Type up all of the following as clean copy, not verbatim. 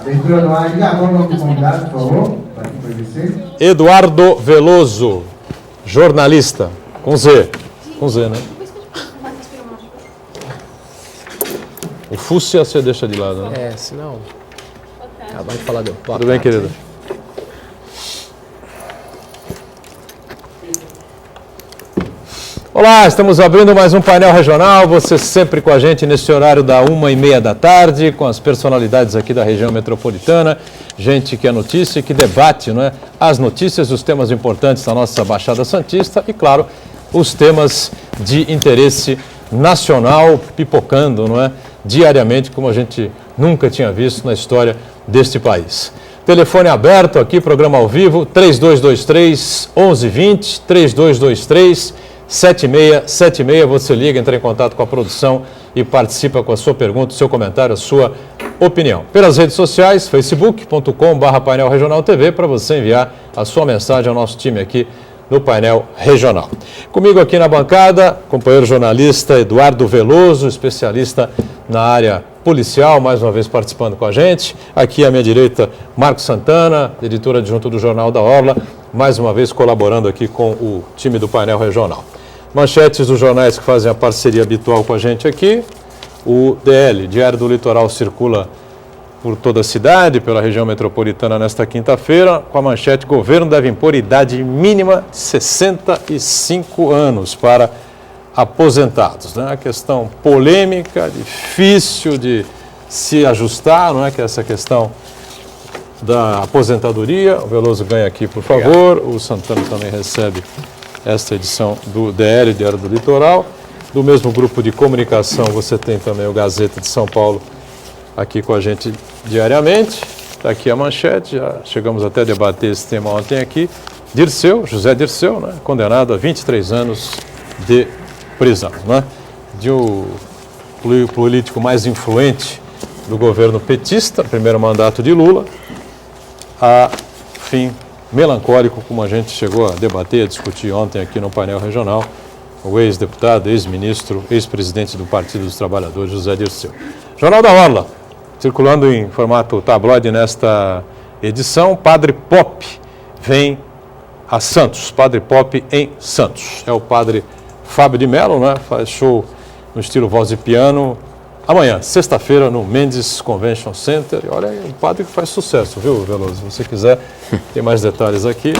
A leitura do ar, diga agora o nome do convidado, por favor, para que conhecer. Eduardo Veloso, jornalista, com Z, né? O fússia você deixa de lado, né? Senão... Acabar de falar do placar. Tudo bem, querido? Olá, estamos abrindo mais um painel regional, você sempre com a gente nesse horário da 1h30 da tarde, com as personalidades aqui da região metropolitana, gente que é notícia e que debate, não é, as notícias, os temas importantes da nossa Baixada Santista e, claro, os temas de interesse nacional pipocando, não é, diariamente, como a gente nunca tinha visto na história deste país. Telefone aberto aqui, programa ao vivo, 3223-1120, 3223-7676, você liga, entra em contato com a produção e participa com a sua pergunta, seu comentário, a sua opinião. Pelas redes sociais, facebook.com/painel regional TV, para você enviar a sua mensagem ao nosso time aqui no painel regional. Comigo aqui na bancada, companheiro jornalista Eduardo Veloso, especialista na área policial, mais uma vez participando com a gente. Aqui à minha direita, Marcos Santana, editor adjunto do Jornal da Orla, mais uma vez colaborando aqui com o time do painel regional. Manchetes dos jornais que fazem a parceria habitual com a gente aqui. O DL, Diário do Litoral, circula por toda a cidade, pela região metropolitana nesta quinta-feira, com a manchete: governo deve impor idade mínima de 65 anos para aposentados. Né? Uma questão polêmica, difícil de se ajustar, não é? Que é essa questão da aposentadoria. O Veloso ganha aqui, por favor. O Santana também recebe esta edição do DL, Diário do Litoral. Do mesmo grupo de comunicação, você tem também o Gazeta de São Paulo aqui com a gente diariamente. Está aqui a manchete, já chegamos até a debater esse tema ontem aqui. Dirceu, José Dirceu, né? Condenado a 23 anos de prisão, né? De um político mais influente do governo petista, primeiro mandato de Lula, a fim melancólico, como a gente chegou a debater, a discutir ontem aqui no painel regional, o ex-deputado, ex-ministro, ex-presidente do Partido dos Trabalhadores, José Dirceu. Jornal da Orla, circulando em formato tabloide nesta edição. Padre Pop vem a Santos, Padre Pop em Santos. É o padre Fábio de Mello, né? Faz show no estilo voz e piano amanhã, sexta-feira, no Mendes Convention Center. E olha, é um padre que faz sucesso, viu, Veloso? Se você quiser, tem mais detalhes aqui.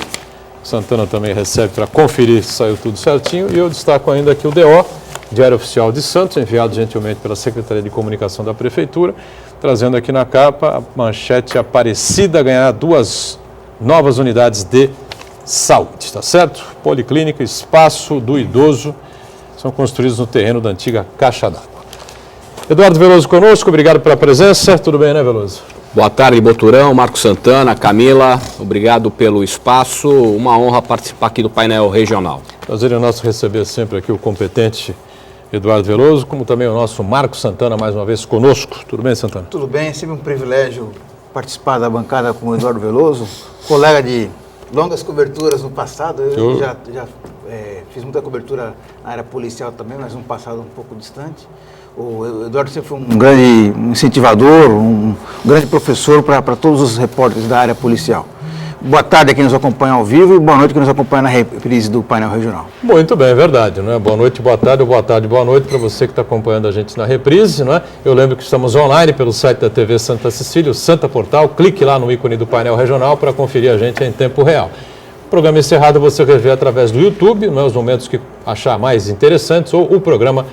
Santana também recebe para conferir se saiu tudo certinho. E eu destaco ainda aqui o DO, Diário Oficial de Santos, enviado gentilmente pela Secretaria de Comunicação da Prefeitura, trazendo aqui na capa a manchete: Aparecida ganhará 2 novas unidades de saúde, tá certo? Policlínica, Espaço do Idoso, são construídos no terreno da antiga Caixa d'Água. Eduardo Veloso conosco, obrigado pela presença. Tudo bem, né, Veloso? Boa tarde, Boturão, Marcos Santana, Camila, obrigado pelo espaço, uma honra participar aqui do painel regional. Prazer é nosso receber sempre aqui o competente Eduardo Veloso, como também o nosso Marcos Santana, mais uma vez conosco. Tudo bem, Santana? Tudo bem, é sempre um privilégio participar da bancada com o Eduardo Veloso, colega de longas coberturas no passado. Eu já fiz muita cobertura na área policial também, mas num passado um pouco distante. O Eduardo sempre foi um grande incentivador, um grande professor para todos os repórteres da área policial. Boa tarde a quem nos acompanha ao vivo e boa noite a quem nos acompanha na reprise do painel regional. Muito bem, é verdade, não é? Boa noite, boa tarde para você que está acompanhando a gente na reprise, não é? Eu lembro que estamos online pelo site da TV Santa Cecília, o Santa Portal, clique lá no ícone do painel regional para conferir a gente em tempo real. O programa encerrado você revê através do YouTube, não é? Os momentos que achar mais interessantes ou o programa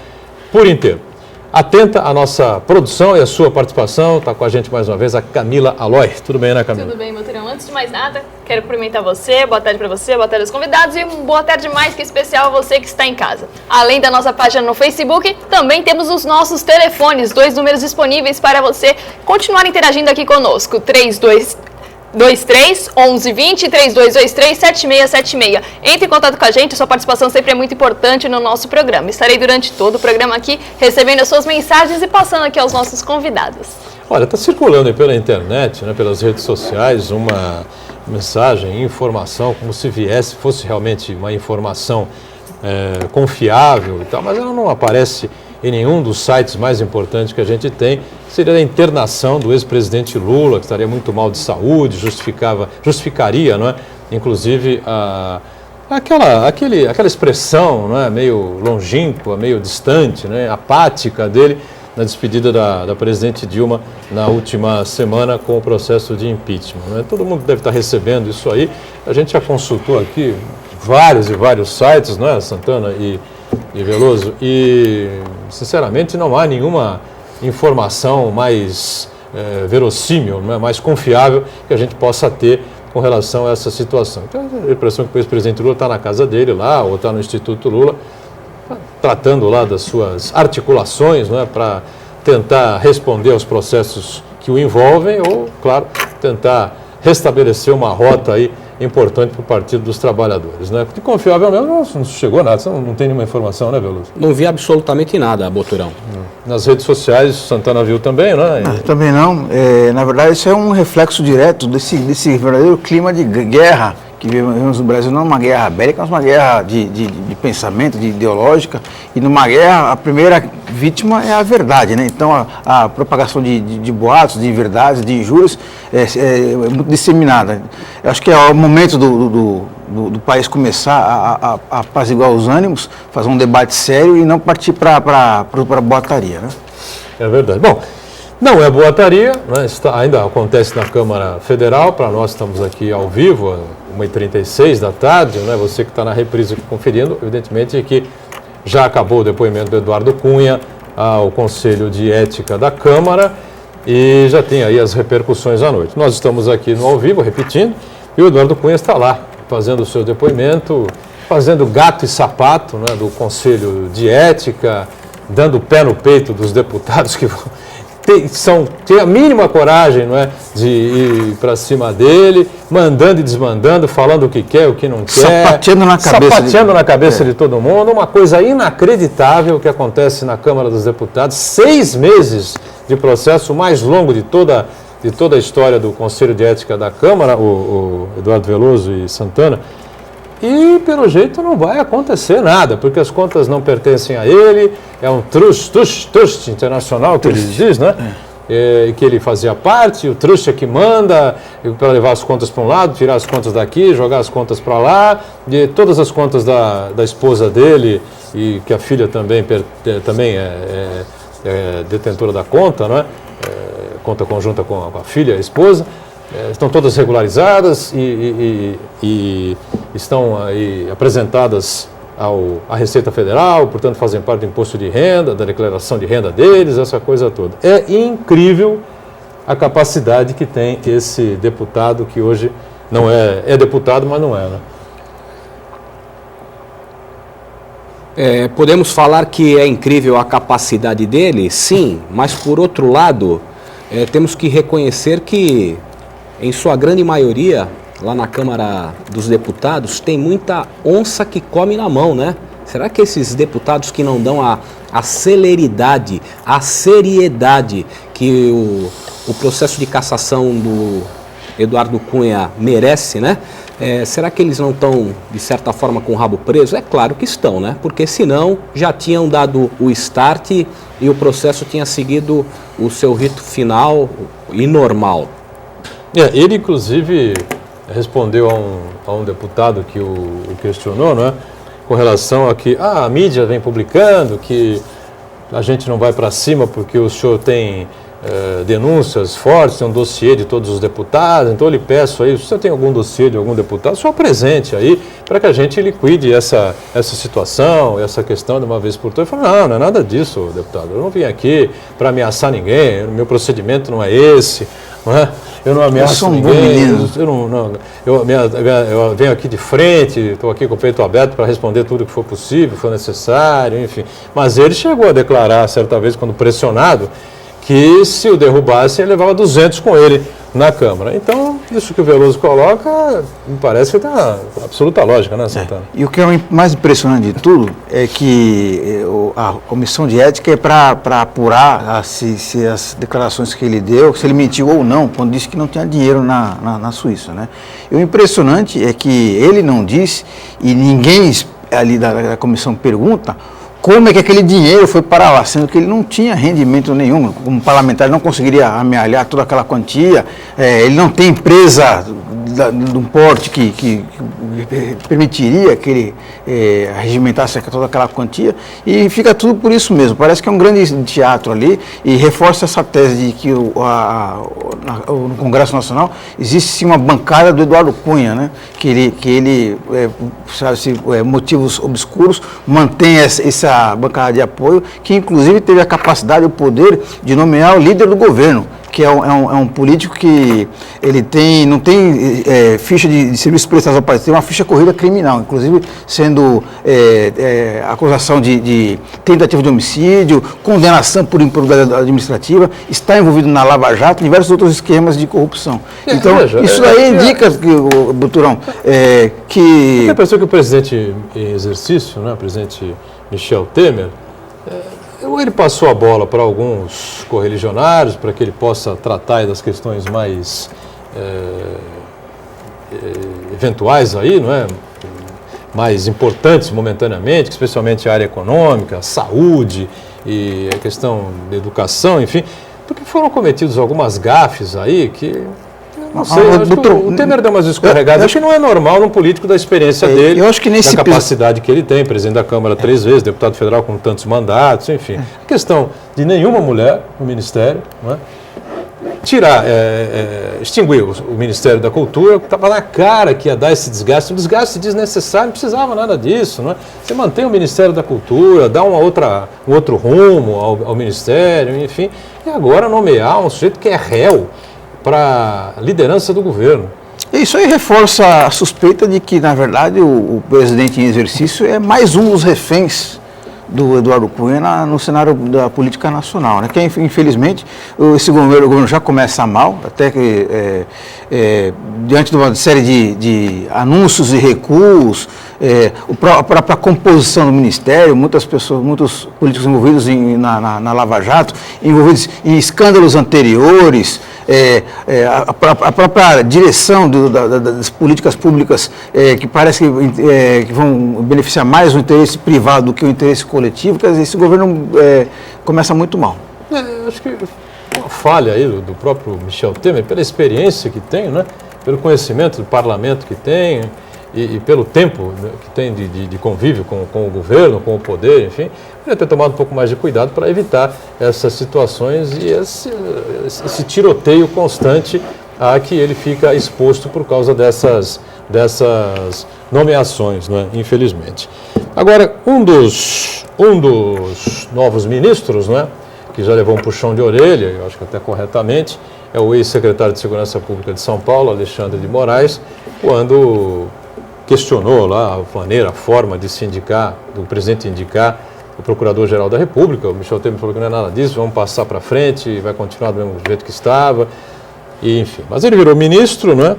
por inteiro. Atenta à nossa produção e à sua participação. Está com a gente mais uma vez a Camila Aloy. Tudo bem, né, Camila? Tudo bem, Boturão. Antes de mais nada, quero cumprimentar você. Boa tarde para você, boa tarde aos convidados e boa tarde mais que especial a você que está em casa. Além da nossa página no Facebook, também temos os nossos telefones, 2 números disponíveis para você continuar interagindo aqui conosco. 3223-1120, 3223-7676. Entre em contato com a gente, sua participação sempre é muito importante no nosso programa. Estarei durante todo o programa aqui recebendo as suas mensagens e passando aqui aos nossos convidados. Olha, está circulando aí pela internet, né, pelas redes sociais, uma mensagem, informação, como se fosse realmente uma informação confiável e tal, mas ela não aparece em nenhum dos sites mais importantes que a gente tem, seria a internação do ex-presidente Lula, que estaria muito mal de saúde, justificaria, não é? Inclusive, aquela expressão, não é? Meio longínqua, meio distante, né? Apática dele, na despedida da presidente Dilma na última semana com o processo de impeachment. Né? Todo mundo deve estar recebendo isso aí. A gente já consultou aqui vários e vários sites, né, Santana e Veloso, e sinceramente não há nenhuma informação mais verossímil, né, mais confiável que a gente possa ter com relação a essa situação. Então, a impressão que o ex-presidente Lula está na casa dele lá, ou está no Instituto Lula, tratando lá das suas articulações, né, para tentar responder aos processos que o envolvem ou, claro, tentar restabelecer uma rota aí importante para o Partido dos Trabalhadores, né? De confiável mesmo não chegou nada, não tem nenhuma informação, né, Veloso? Não vi absolutamente nada, Boturão. Nas redes sociais, Santana viu também, né? Também não. Na verdade, isso é um reflexo direto desse verdadeiro clima de guerra que vivemos no Brasil, não uma guerra bélica, mas uma guerra de pensamento, de ideológica, e numa guerra a primeira vítima é a verdade, né? Então a propagação de boatos, de verdades, de injúrias é muito disseminada. Eu acho que é o momento do país começar a apaziguar os ânimos, fazer um debate sério e não partir para boataria, né? É verdade. Bom, não é boataria, né? Ainda acontece na Câmara Federal, para nós estamos aqui ao vivo, 1h36 da tarde, né? Você que está na reprise conferindo, evidentemente que já acabou o depoimento do Eduardo Cunha ao Conselho de Ética da Câmara e já tem aí as repercussões à noite. Nós estamos aqui no ao vivo, repetindo, e o Eduardo Cunha está lá, fazendo o seu depoimento, fazendo gato e sapato, né, do Conselho de Ética, dando pé no peito dos deputados que tem a mínima coragem, não é, de ir para cima dele, mandando e desmandando, falando o que quer, o que não quer. Sapateando na cabeça de todo mundo. Uma coisa inacreditável que acontece na Câmara dos Deputados. 6 meses de processo, o mais longo de toda a história do Conselho de Ética da Câmara, o Eduardo Veloso e Santana. E, pelo jeito, não vai acontecer nada, porque as contas não pertencem a ele, é um trust internacional que ele diz, né? Que ele fazia parte, o trust é que manda para levar as contas para um lado, tirar as contas daqui, jogar as contas para lá, e todas as contas da esposa dele, e que a filha também é detentora da conta, não é? Conta conjunta com a filha, a esposa. Estão todas regularizadas e estão aí apresentadas à Receita Federal, portanto fazem parte do imposto de renda, da declaração de renda deles, essa coisa toda. É incrível a capacidade que tem esse deputado que hoje não é deputado, mas não é, né? Podemos falar que é incrível a capacidade dele? Sim, mas por outro lado, temos que reconhecer que em sua grande maioria, lá na Câmara dos Deputados, tem muita onça que come na mão, né? Será que esses deputados que não dão a celeridade, a seriedade que o processo de cassação do Eduardo Cunha merece, né? Será que eles não estão, de certa forma, com o rabo preso? É claro que estão, né? Porque senão já tinham dado o start e o processo tinha seguido o seu rito final e normal. Ele, inclusive, respondeu a um deputado que o questionou, não é? Com relação a que a mídia vem publicando que a gente não vai para cima porque o senhor tem denúncias fortes, tem um dossiê de todos os deputados, então eu lhe peço aí, se o senhor tem algum dossiê de algum deputado, o senhor apresente aí para que a gente liquide essa situação, essa questão de uma vez por todas. Eu falei, não é nada disso, deputado, eu não vim aqui para ameaçar ninguém, meu procedimento não é esse, não é? Eu não ameaço ninguém, eu venho aqui de frente, estou aqui com o peito aberto para responder tudo o que for possível, for necessário, enfim. Mas ele chegou a declarar, certa vez, quando pressionado, que se o derrubasse, ele levava 200 com ele na Câmara. Então, isso que o Veloso coloca, me parece que tem uma absoluta lógica, né, Santana? E o que é mais impressionante de tudo é que a Comissão de Ética é para apurar se as declarações que ele deu, se ele mentiu ou não, quando disse que não tinha dinheiro na Suíça, né? E o impressionante é que ele não disse, e ninguém ali da comissão pergunta, como é que aquele dinheiro foi para lá, sendo que ele não tinha rendimento nenhum, como parlamentar ele não conseguiria amealhar toda aquela quantia, ele não tem empresa de um porte que permitiria que ele regimentasse toda aquela quantia, e fica tudo por isso mesmo. Parece que é um grande teatro ali, e reforça essa tese de que no Congresso Nacional existe sim uma bancada do Eduardo Cunha, né? que ele sabe-se, motivos obscuros, mantém essa bancada de apoio, que inclusive teve a capacidade e o poder de nomear o líder do governo, que é um político que ele não tem ficha de serviço prestado ao país, tem uma ficha corrida criminal, inclusive sendo acusação de tentativa de homicídio, condenação por improbidade administrativa, está envolvido na Lava Jato e diversos outros esquemas de corrupção. Então, isso daí indica, Buturão, que... Tem a impressão que o presidente em exercício, né, o presidente Michel Temer, ou ele passou a bola para alguns correligionários para que ele possa tratar das questões mais eventuais aí, não é? Mais importantes momentaneamente, especialmente a área econômica, a saúde e a questão da educação, enfim, porque foram cometidos algumas gafes aí que... Não sei, o Temer deu umas escorregadas. Acho que não é normal num político da experiência dele, eu acho que nesse da capacidade que ele tem, presidente da Câmara 3 vezes, deputado federal com tantos mandatos, enfim. A questão de nenhuma mulher no Ministério, não é? Extinguir o Ministério da Cultura, que estava na cara que ia dar esse desgaste, um desgaste desnecessário, não precisava nada disso, não é? Você mantém o Ministério da Cultura, dá um outro rumo ao Ministério, enfim, e agora nomear um sujeito que é réu para a liderança do governo. Isso aí reforça a suspeita de que, na verdade, o presidente em exercício é mais um dos reféns do Eduardo Cunha no cenário da política nacional, né? Que, infelizmente, esse governo já começa mal, até que, diante de uma série de anúncios e recuos, a própria composição do Ministério, muitos políticos envolvidos na Lava Jato, envolvidos em escândalos anteriores, a própria direção das políticas públicas que parece que vão beneficiar mais o interesse privado do que o interesse coletivo, quer dizer, esse governo começa muito mal. Acho que uma falha aí do próprio Michel Temer, pela experiência que tem, né, pelo conhecimento do parlamento que tem, e pelo tempo que tem de convívio com o governo, com o poder, enfim, poderia ter tomado um pouco mais de cuidado para evitar essas situações e esse tiroteio constante a que ele fica exposto por causa dessas nomeações, né, infelizmente. Agora, um dos novos ministros, né, que já levou um puxão de orelha, eu acho que até corretamente, é o ex-secretário de Segurança Pública de São Paulo, Alexandre de Moraes, quando questionou lá a maneira, a forma de se indicar, do presidente indicar o Procurador-Geral da República. O Michel Temer falou que não é nada disso, vamos passar para frente, vai continuar do mesmo jeito que estava, e, enfim. Mas ele virou ministro, né?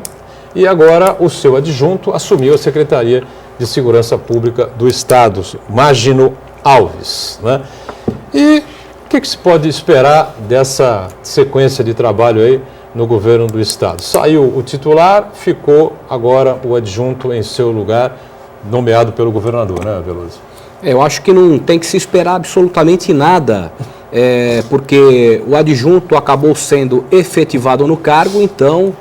E agora o seu adjunto assumiu a Secretaria de Segurança Pública do Estado, Magino Alves, né? E o que se pode esperar dessa sequência de trabalho aí no governo do Estado? Saiu o titular, ficou agora o adjunto em seu lugar, nomeado pelo governador, né, Veloso? Eu acho que não tem que se esperar absolutamente nada, porque o adjunto acabou sendo efetivado no cargo, então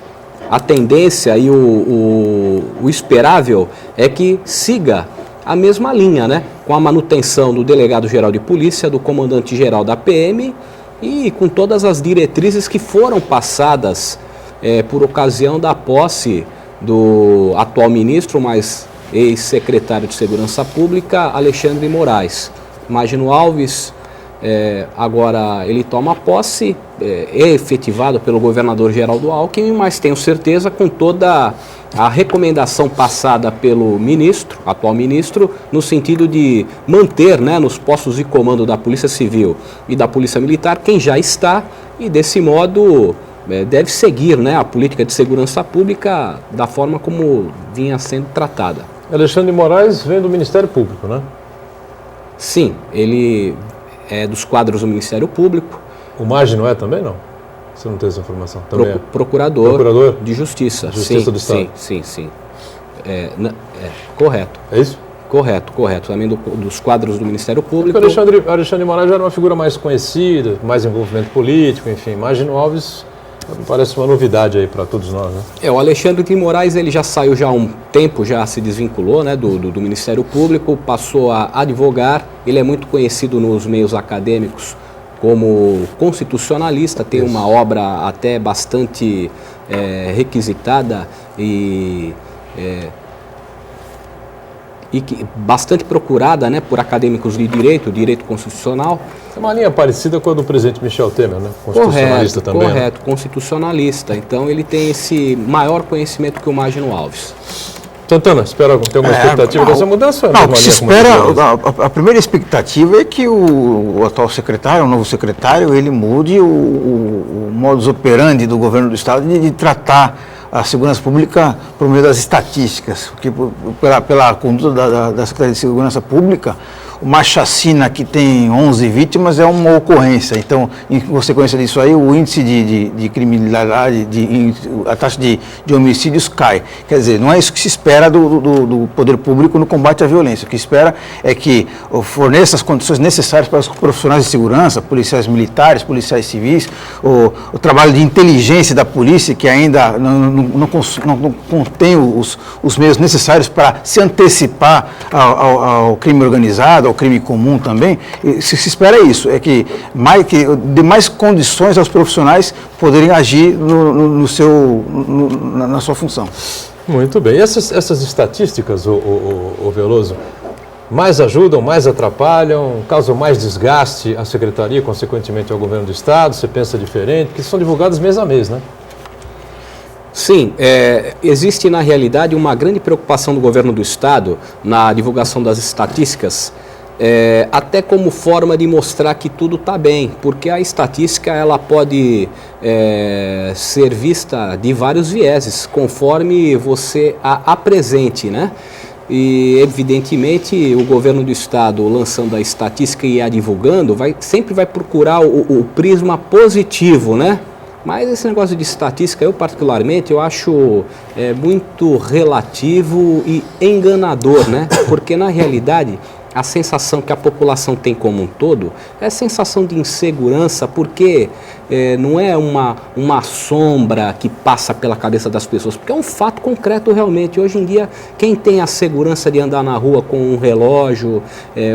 a tendência e o esperável é que siga a mesma linha, né? Com a manutenção do delegado-geral de polícia, do comandante-geral da PM e com todas as diretrizes que foram passadas por ocasião da posse do atual ministro, mas ex-secretário de Segurança Pública, Alexandre de Moraes. Magino Alves, agora ele toma posse, é efetivado pelo governador Geraldo Alckmin, mas tenho certeza, com toda a recomendação passada pelo ministro, atual ministro, no sentido de manter, né, nos postos de comando da Polícia Civil e da Polícia Militar quem já está, e desse modo deve seguir, né, a política de segurança pública da forma como vinha sendo tratada. Alexandre de Moraes vem do Ministério Público, né? Sim, ele é dos quadros do Ministério Público. O Magno é também, não? Você não tem essa informação? Também Procurador de Justiça. Justiça sim, do Estado. Sim. Correto. É isso? Correto. Também dos quadros do Ministério Público. O Alexandre de Moraes já era uma figura mais conhecida, mais envolvimento político, enfim. Magno Alves parece uma novidade aí para todos nós, né? O Alexandre de Moraes, ele já saiu já há um tempo, já se desvinculou, né, do Ministério Público, passou a advogar. Ele é muito conhecido nos meios acadêmicos como constitucionalista, tem uma obra até bastante requisitada e bastante procurada, né, por acadêmicos de direito constitucional. É uma linha parecida com a do presidente Michel Temer, né? Constitucionalista também. Correto, constitucionalista. Então ele tem esse maior conhecimento que o Magno Alves. Santana, tem alguma expectativa dessa mudança? Não, o que se espera, a primeira expectativa é que o atual secretário, o novo secretário, ele mude o modus operandi do governo do Estado de tratar a segurança pública por meio das estatísticas, porque pela conduta da Secretaria de Segurança Pública, uma chacina que tem 11 vítimas é uma ocorrência. Então, em consequência disso aí, o índice de criminalidade, a taxa de homicídios cai. Quer dizer, não é isso que se espera do poder público no combate à violência. O que se espera é que forneça as condições necessárias para os profissionais de segurança, policiais militares, policiais civis, o trabalho de inteligência da polícia, que ainda não contém os meios necessários para se antecipar ao crime organizado, ao crime comum também. Se espera isso, é que dê mais condições aos profissionais poderem agir na sua função. Muito bem. E essas estatísticas, o Veloso, mais ajudam, mais atrapalham, causam mais desgaste à Secretaria, consequentemente ao Governo do Estado? Você pensa diferente? Porque são divulgadas mês a mês, né? Sim, existe na realidade uma grande preocupação do Governo do Estado na divulgação das estatísticas, até como forma de mostrar que tudo está bem, porque a estatística ela pode ser vista de vários vieses, conforme você a apresente, né? E evidentemente o Governo do Estado, lançando a estatística e a divulgando, sempre vai procurar o prisma positivo, né? Mas esse negócio de estatística, eu particularmente, eu acho muito relativo e enganador, né? Porque na realidade a sensação que a população tem como um todo é a sensação de insegurança, porque não é uma sombra que passa pela cabeça das pessoas, porque é um fato concreto realmente. Hoje em dia, quem tem a segurança de andar na rua com um relógio,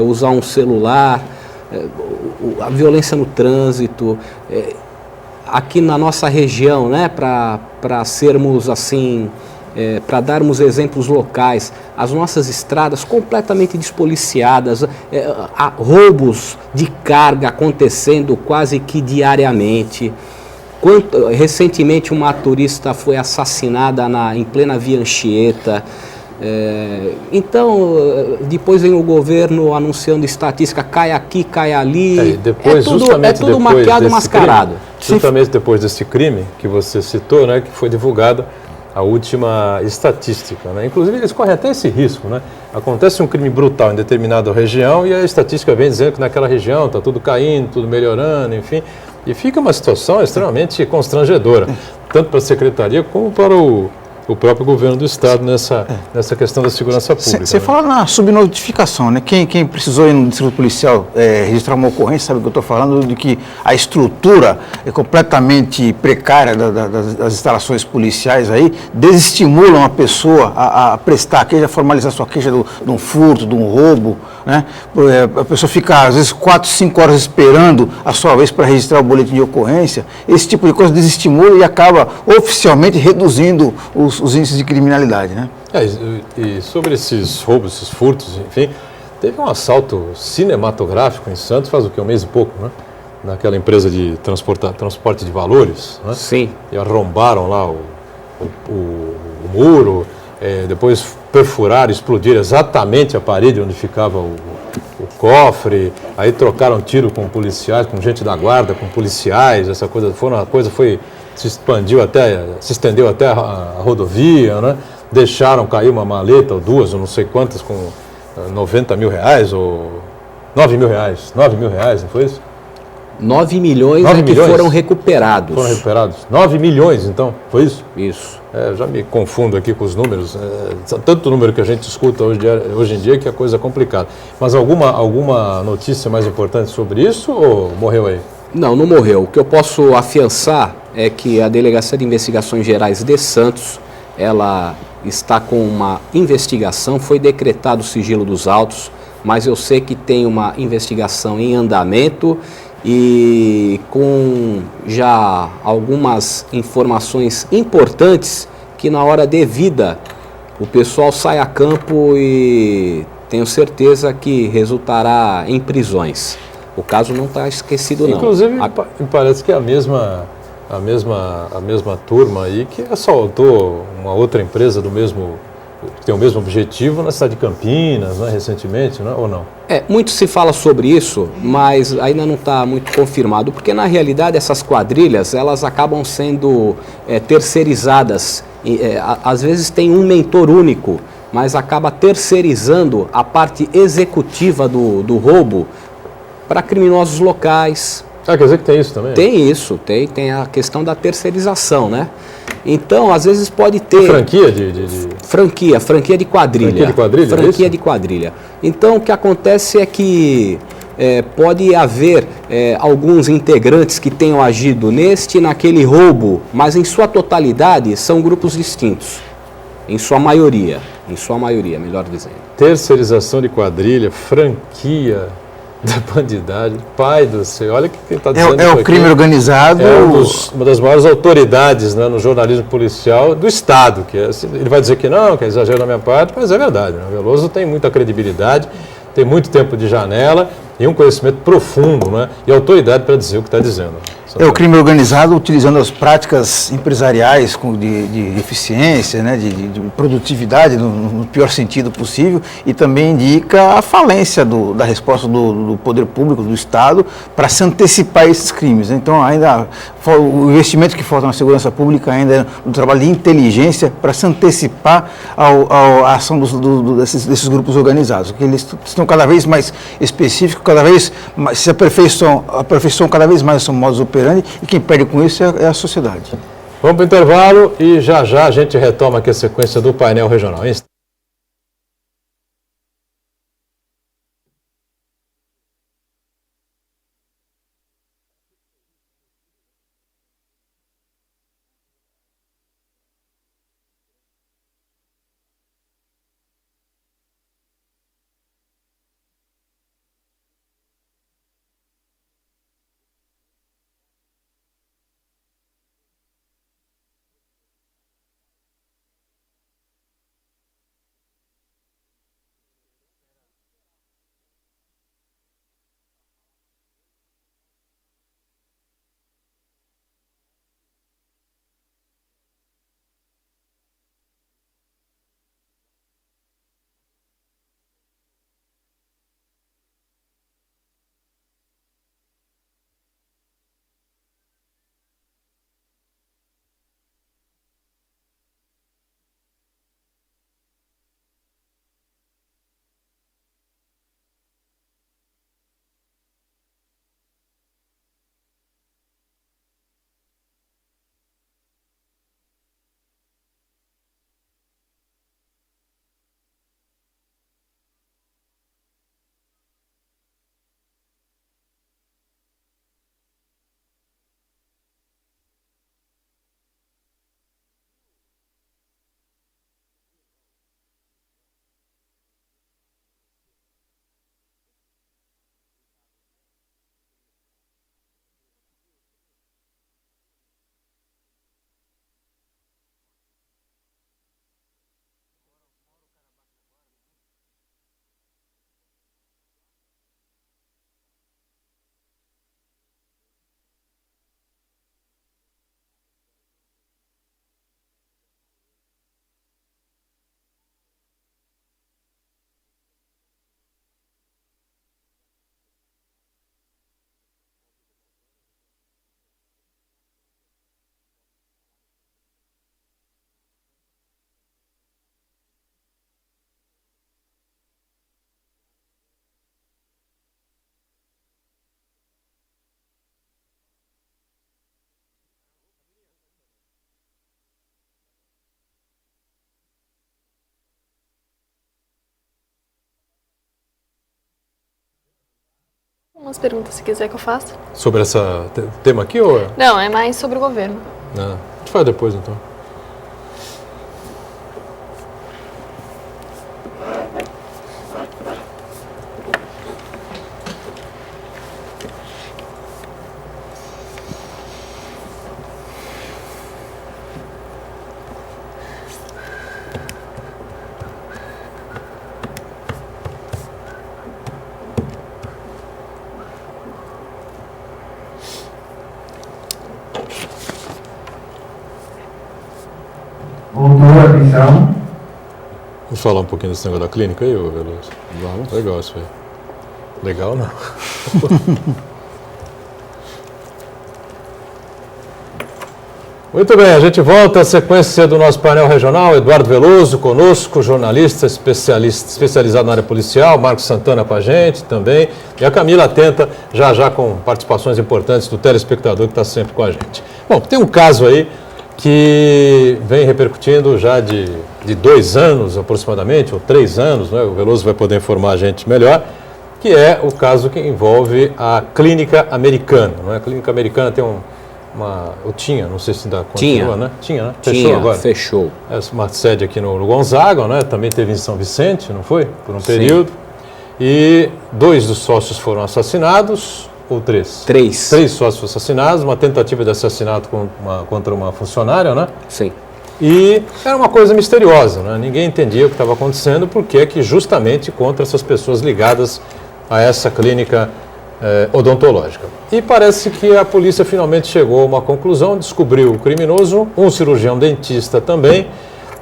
usar um celular, a violência no trânsito, aqui na nossa região, né, para sermos assim, para darmos exemplos locais, as nossas estradas completamente despoliciadas, há roubos de carga acontecendo quase que diariamente. Recentemente uma turista foi assassinada em plena Via Anchieta. Então, depois vem o governo anunciando estatística, cai aqui, cai ali, tudo maquiado, mascarado. Justamente depois desse crime que você citou, né, que foi divulgada a última estatística, né? Inclusive eles correm até esse risco, né? Acontece um crime brutal em determinada região e a estatística vem dizendo que naquela região está tudo caindo, tudo melhorando, enfim, e fica uma situação extremamente constrangedora, tanto para a Secretaria como para o próprio Governo do Estado nessa questão da segurança pública. Você fala na subnotificação, né? Quem precisou ir no distrito policial registrar uma ocorrência, sabe o que eu estou falando, de que a estrutura é completamente precária das instalações policiais aí, desestimulam a pessoa a prestar a queixa, a formalizar sua queixa de um furto, de um roubo, né? A pessoa fica às vezes 4, 5 horas esperando a sua vez para registrar o boletim de ocorrência. Esse tipo de coisa desestimula e acaba oficialmente reduzindo os índices de criminalidade, né? E sobre esses roubos, esses furtos, enfim, teve um assalto cinematográfico em Santos faz um mês e pouco, né? Naquela empresa de transporte de valores, né? Sim. E arrombaram lá o muro, depois perfuraram, explodiram exatamente a parede onde ficava o cofre, aí trocaram tiro com policiais, com gente da guarda, com policiais, essa coisa se estendeu até a rodovia, né? Deixaram cair uma maleta ou duas, ou não sei quantas, com 90 mil reais ou 9 mil reais, não foi isso? 9 milhões 9 é que milhões? foram recuperados. Foram recuperados? 9 milhões, então, foi isso? Isso. Já me confundo aqui com os números. Tanto número que a gente escuta hoje em dia que a coisa é complicada. Mas alguma notícia mais importante sobre isso ou morreu aí? Não morreu. O que eu posso afiançar é que a Delegacia de Investigações Gerais de Santos, ela está com uma investigação, foi decretado o sigilo dos autos, mas eu sei que tem uma investigação em andamento e com já algumas informações importantes que na hora devida o pessoal sai a campo e tenho certeza que resultará em prisões. O caso não está esquecido não. Inclusive, me parece que é a mesma turma aí que assaltou uma outra empresa que tem o mesmo objetivo na cidade de Campinas, né, recentemente, né, ou não? Muito se fala sobre isso, mas ainda não está muito confirmado, porque na realidade essas quadrilhas, elas acabam sendo terceirizadas, às vezes tem um mentor único, mas acaba terceirizando a parte executiva do roubo para criminosos locais. Quer dizer que tem isso também? Tem isso, tem a questão da terceirização, né? Então, às vezes pode ter... Franquia Franquia de quadrilha. Franquia de quadrilha, Franquia é de quadrilha. Então, o que acontece é que pode haver alguns integrantes que tenham agido neste e naquele roubo, mas em sua totalidade são grupos distintos. Em sua maioria, melhor dizendo. Terceirização de quadrilha, franquia da bandidagem, pai do céu, olha o que ele está dizendo. É o crime organizado. É uma das maiores autoridades, né, no jornalismo policial do Estado. Ele vai dizer que não, que é exagero da minha parte, mas é verdade. Né? O Veloso tem muita credibilidade, tem muito tempo de janela e um conhecimento profundo, né, e autoridade para dizer o que está dizendo. É o crime organizado utilizando as práticas empresariais de eficiência, né, de produtividade no pior sentido possível, e também indica a falência da resposta do poder público, do Estado, para se antecipar a esses crimes. Então, ainda o investimento que falta na segurança pública ainda é no trabalho de inteligência para se antecipar à ação desses grupos organizados, porque eles estão cada vez mais específicos, cada vez mais, se aperfeiçoam cada vez mais o seu modus operandi, e quem perde com isso é a sociedade. Vamos para o intervalo e já a gente retoma aqui a sequência do painel regional. Umas perguntas, se quiser que eu faça. Sobre esse tema aqui ou... Não, é mais sobre o governo. Não, a gente faz depois, então. Autor, atenção. Vamos falar um pouquinho desse negócio da clínica aí, ô Veloso? Vamos. Legal isso aí. Legal não. Muito bem, a gente volta à sequência do nosso painel regional. Eduardo Veloso conosco, jornalista especializado na área policial, Marcos Santana com a gente também, e a Camila atenta já com participações importantes do telespectador que está sempre com a gente. Bom, tem um caso aí que vem repercutindo já de 2 anos aproximadamente, ou 3 anos, né? O Veloso vai poder informar a gente melhor, que é o caso que envolve a Clínica Americana. Né? A Clínica Americana tem eu tinha, não sei se ainda continua, né? Tinha, né? Fechou agora? Fechou. É uma sede aqui no Gonzaga, né? Também teve em São Vicente, não foi? Por um período. E 2 dos sócios foram assassinados, ou 3? 3. 3 sócios assassinados, uma tentativa de assassinato contra uma funcionária, né? Sim. E era uma coisa misteriosa, né? Ninguém entendia o que estava acontecendo, porque é que justamente contra essas pessoas ligadas a essa clínica odontológica. E parece que a polícia finalmente chegou a uma conclusão, descobriu o criminoso, um cirurgião dentista também,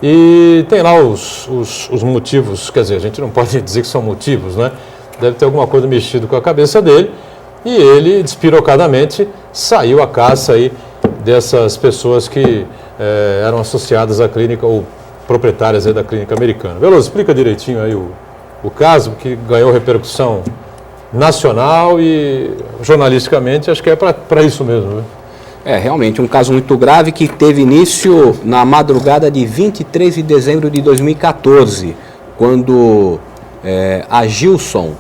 e tem lá os motivos, quer dizer, a gente não pode dizer que são motivos, né? Deve ter alguma coisa mexido com a cabeça dele, e ele, despirocadamente, saiu à caça aí dessas pessoas que eram associadas à clínica, ou proprietárias aí da Clínica Americana. Veloso, explica direitinho aí o caso, que ganhou repercussão nacional e jornalisticamente, acho que é para isso mesmo, né? É, realmente, um caso muito grave que teve início na madrugada de 23 de dezembro de 2014, quando a Gilson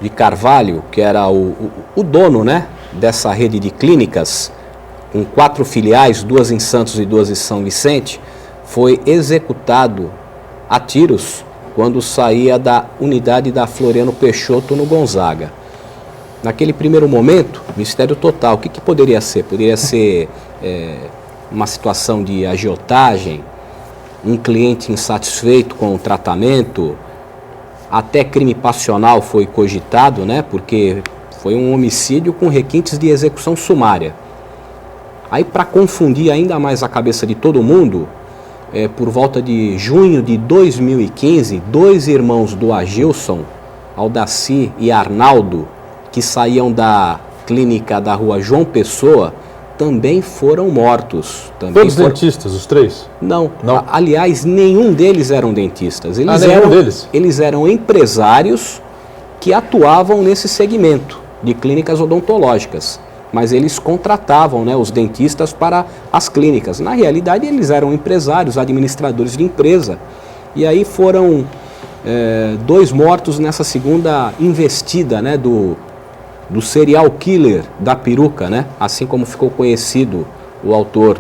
de Carvalho, que era o dono, né, dessa rede de clínicas, com 4 filiais, 2 em Santos e 2 em São Vicente, foi executado a tiros quando saía da unidade da Floriano Peixoto no Gonzaga. Naquele primeiro momento, mistério total. O que poderia ser? Poderia ser uma situação de agiotagem, um cliente insatisfeito com o tratamento, até crime passional foi cogitado, né? Porque foi um homicídio com requintes de execução sumária. Aí, para confundir ainda mais a cabeça de todo mundo, por volta de junho de 2015, 2 irmãos do Agilson, Aldaci e Arnaldo, que saíam da clínica da rua João Pessoa, também foram mortos. Todos dentistas, os 3? Não. Não. Aliás, nenhum deles eram dentistas. Nenhum deles? Eles eram empresários que atuavam nesse segmento de clínicas odontológicas. Mas eles contratavam, né, os dentistas para as clínicas. Na realidade, eles eram empresários, administradores de empresa. E aí foram 2 mortos nessa segunda investida, né, do serial killer da peruca, né, assim como ficou conhecido o autor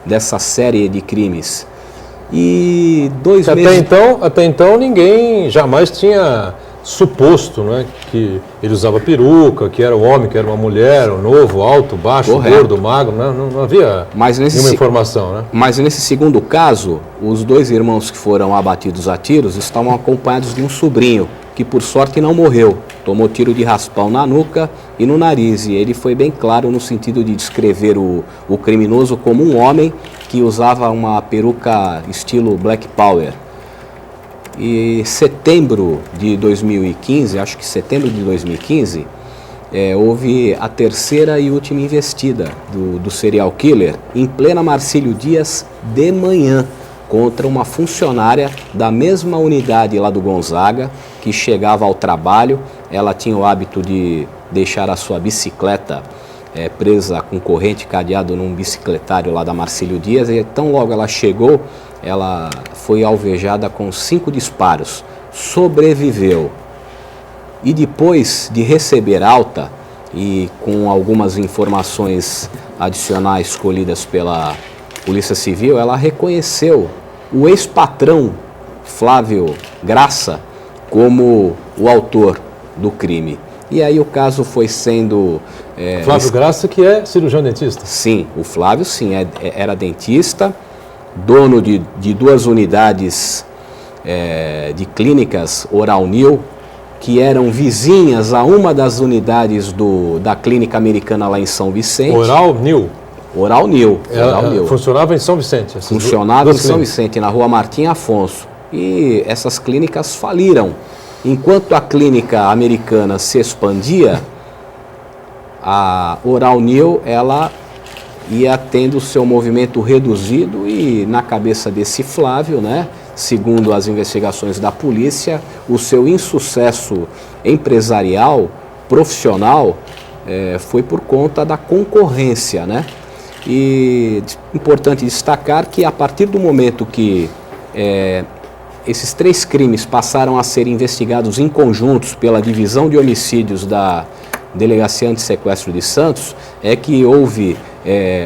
dessa série de crimes. E 2 meses... Até então ninguém jamais tinha suposto, né, que ele usava peruca, que era um homem, que era uma mulher, um novo, alto, baixo, Correto. gordo, magro, né? Não havia nenhuma informação, né? Mas nesse segundo caso, os 2 irmãos que foram abatidos a tiros estavam acompanhados de um sobrinho, que por sorte não morreu, tomou tiro de raspão na nuca e no nariz, e ele foi bem claro no sentido de descrever o criminoso como um homem que usava uma peruca estilo Black Power. E setembro de 2015, acho que setembro de 2015, houve a terceira e última investida do serial killer em plena Marcílio Dias de manhã, contra uma funcionária da mesma unidade lá do Gonzaga, que chegava ao trabalho. Ela tinha o hábito de deixar a sua bicicleta presa com corrente cadeado num bicicletário lá da Marcílio Dias, e tão logo ela chegou, ela foi alvejada com 5 disparos, sobreviveu. e depois de receber alta, e com algumas informações adicionais colhidas pela Polícia Civil, ela reconheceu o ex-patrão Flávio Graça como o autor do crime. E aí o caso foi sendo... Flávio Graça, que é cirurgião dentista. Sim, o Flávio sim, era dentista, dono de 2 unidades de clínicas Oral New, que eram vizinhas a uma das unidades da clínica americana lá em São Vicente. Oral New. Oral New. Funcionava em São Vicente. Funcionava em São Vicente, na rua Martim Afonso. E essas clínicas faliram. Enquanto a clínica americana se expandia, a Oral New, ela ia tendo seu movimento reduzido e na cabeça desse Flávio, né, segundo as investigações da polícia, o seu insucesso empresarial, profissional, foi por conta da concorrência, né? E importante destacar que a partir do momento que esses 3 crimes passaram a ser investigados em conjuntos pela Divisão de Homicídios da Delegacia Antissequestro de Santos, é que houve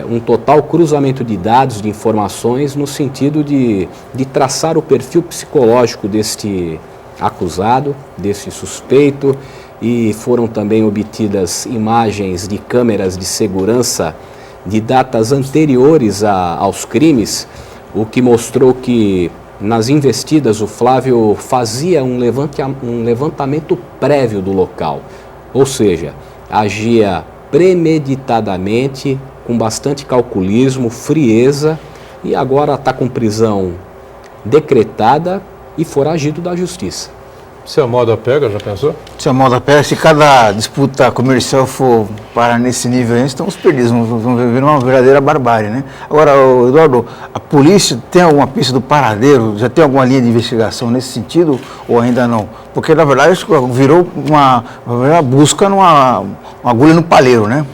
um total cruzamento de dados, de informações, no sentido de traçar o perfil psicológico deste acusado, desse suspeito, e foram também obtidas imagens de câmeras de segurança de datas anteriores aos crimes, o que mostrou que nas investidas o Flávio fazia um levantamento prévio do local, ou seja, agia premeditadamente, com bastante calculismo, frieza, e agora está com prisão decretada e foragido da justiça. Se a moda pega, já pensou? Se a moda pega, se cada disputa comercial for parar nesse nível aí, estamos perdidos, vamos viver uma verdadeira barbárie, né? Agora, Eduardo, a polícia tem alguma pista do paradeiro, já tem alguma linha de investigação nesse sentido ou ainda não? Porque, na verdade, isso virou uma busca uma agulha no palheiro, né?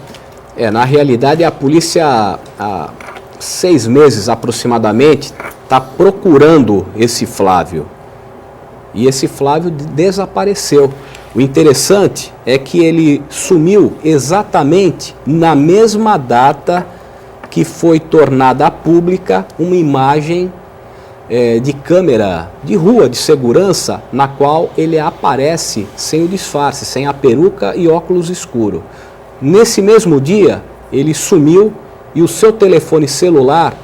Na realidade, a polícia, há 6 meses aproximadamente, está procurando esse Flávio. E esse Flávio desapareceu. O interessante é que ele sumiu exatamente na mesma data que foi tornada pública uma imagem de câmera de rua, de segurança, na qual ele aparece sem o disfarce, sem a peruca e óculos escuros. Nesse mesmo dia, ele sumiu e o seu telefone celular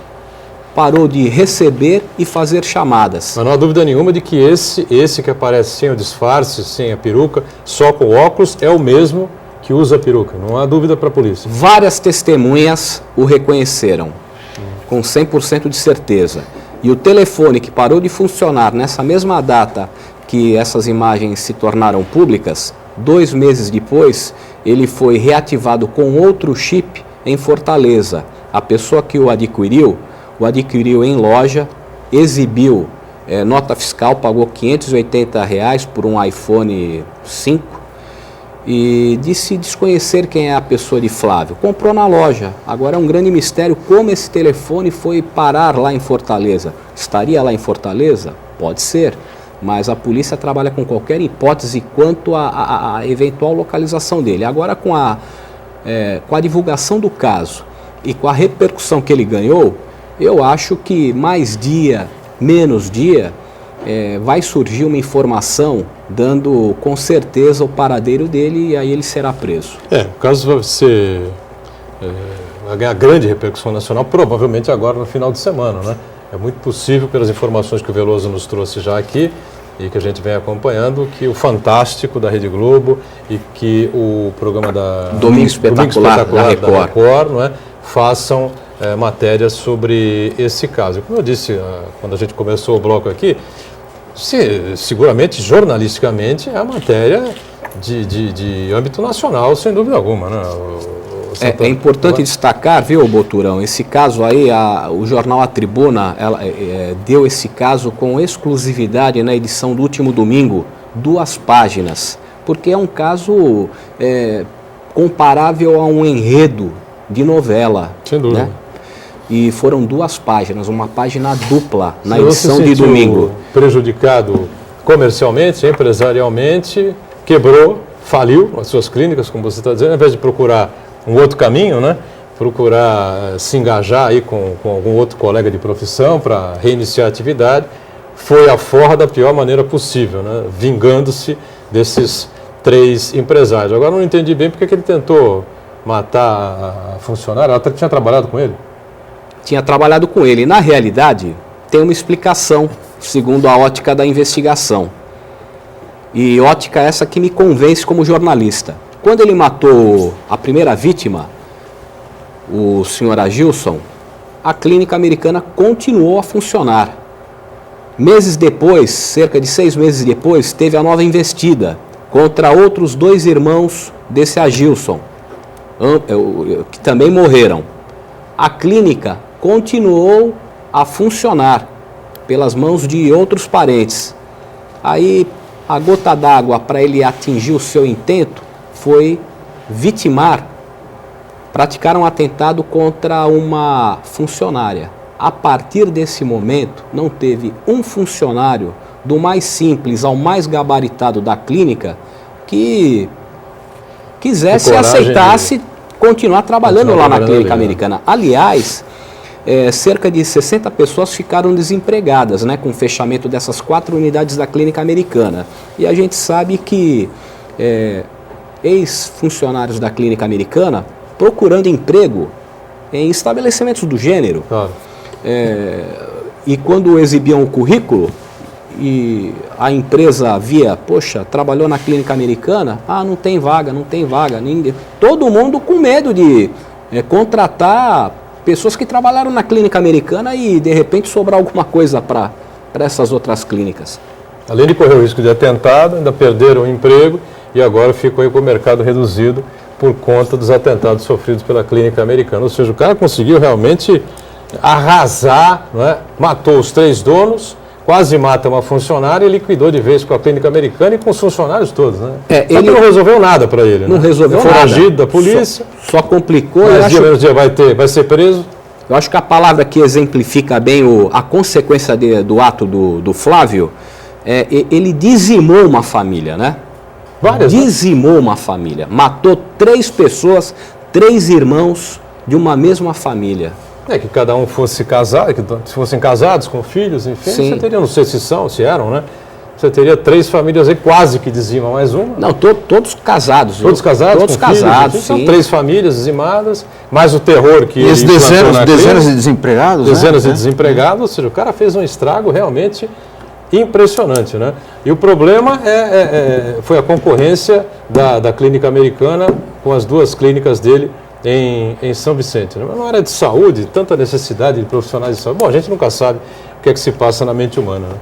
parou de receber e fazer chamadas. Mas não há dúvida nenhuma de que esse que aparece sem o disfarce, sem a peruca, só com óculos, é o mesmo que usa a peruca. Não há dúvida para a polícia. Várias testemunhas o reconheceram, com 100% de certeza. E o telefone que parou de funcionar nessa mesma data que essas imagens se tornaram públicas, 2 meses depois, ele foi reativado com outro chip em Fortaleza. A pessoa que o adquiriu em loja, exibiu nota fiscal, pagou R$580 por um iPhone 5 e disse desconhecer quem é a pessoa de Flávio. Comprou na loja. Agora é um grande mistério como esse telefone foi parar lá em Fortaleza. Estaria lá em Fortaleza? Pode ser, mas a polícia trabalha com qualquer hipótese quanto à eventual localização dele. Agora com a divulgação do caso e com a repercussão que ele ganhou, eu acho que mais dia, menos dia, vai surgir uma informação dando com certeza o paradeiro dele e aí ele será preso. O caso vai ganhar grande repercussão nacional, provavelmente agora no final de semana, né? É muito possível, pelas informações que o Veloso nos trouxe já aqui e que a gente vem acompanhando, que o Fantástico da Rede Globo e que o programa da Domingo Espetacular da Record, não é, façam matérias sobre esse caso. Como eu disse quando a gente começou o bloco aqui, seguramente, jornalisticamente, é a matéria de âmbito nacional, sem dúvida alguma, né? É importante destacar, viu, Boturão, esse caso aí, o jornal A Tribuna deu esse caso com exclusividade na edição do último domingo, 2 páginas, porque é um caso comparável a um enredo de novela. Sem dúvida. Né? E foram 2 páginas, uma página dupla na edição de domingo. Prejudicado comercialmente, empresarialmente, quebrou, faliu as suas clínicas, como você está dizendo, ao invés de procurar um outro caminho, né? Procurar se engajar aí com algum outro colega de profissão para reiniciar a atividade, foi a forra da pior maneira possível, né? Vingando-se desses 3 empresários. Agora não entendi bem porque que ele tentou matar a funcionária. Ela tinha trabalhado com ele? Tinha trabalhado com ele. Na realidade, tem uma explicação, segundo a ótica da investigação. E ótica essa que me convence como jornalista. Quando ele matou a primeira vítima, o senhor Agilson, a clínica americana continuou a funcionar. Meses depois, cerca de 6 meses depois, teve a nova investida contra outros 2 irmãos desse Agilson, que também morreram. A clínica continuou a funcionar pelas mãos de outros parentes. Aí, a gota d'água para ele atingir o seu intento foi vitimar, praticar um atentado contra uma funcionária. A partir desse momento, não teve um funcionário, do mais simples ao mais gabaritado da clínica, que quisesse, aceitasse continuar trabalhando lá na clínica americana. Aliás, cerca de 60 pessoas ficaram desempregadas, né, com o fechamento dessas 4 unidades da clínica americana. E a gente sabe que ex-funcionários da clínica americana procurando emprego em estabelecimentos do gênero. Claro. E quando exibiam o currículo e a empresa via, poxa, trabalhou na clínica americana, não tem vaga, ninguém. Todo mundo com medo de contratar pessoas que trabalharam na clínica americana e de repente sobrar alguma coisa para essas outras clínicas. Além de correr o risco de atentado, ainda perderam o emprego e agora ficam aí com o mercado reduzido por conta dos atentados sofridos pela clínica americana. Ou seja, o cara conseguiu realmente arrasar, não é? Matou os 3 donos, quase mata uma funcionária e liquidou de vez com a clínica americana e com os funcionários todos, né? Ele não resolveu nada para ele, não né? resolveu nada. Foragido da polícia. Só complicou. Mais dia, menos dia vai ser preso. Eu acho que a palavra que exemplifica bem a consequência do ato do Flávio, ele dizimou uma família, né? Várias, dizimou uma família. Matou 3 pessoas, 3 irmãos de uma mesma família. Que cada um fosse casado, que fossem casados com filhos, enfim, Sim. Você teria, não sei se eram, né? Você teria 3 famílias aí quase que dizimam mais uma. Não, todos casados. Todos casados? Todos com casados, filhos, sim. São 3 famílias dizimadas, mais o terror que E as ele implantou na dezenas clínica, de desempregados, dezenas de né? desempregados, ou seja, o cara fez um estrago realmente impressionante, né? E o problema foi a concorrência da clínica americana com as 2 clínicas dele em São Vicente. Né? Mas na área de saúde, tanta necessidade de profissionais de saúde. Bom, a gente nunca sabe o que é que se passa na mente humana. Né?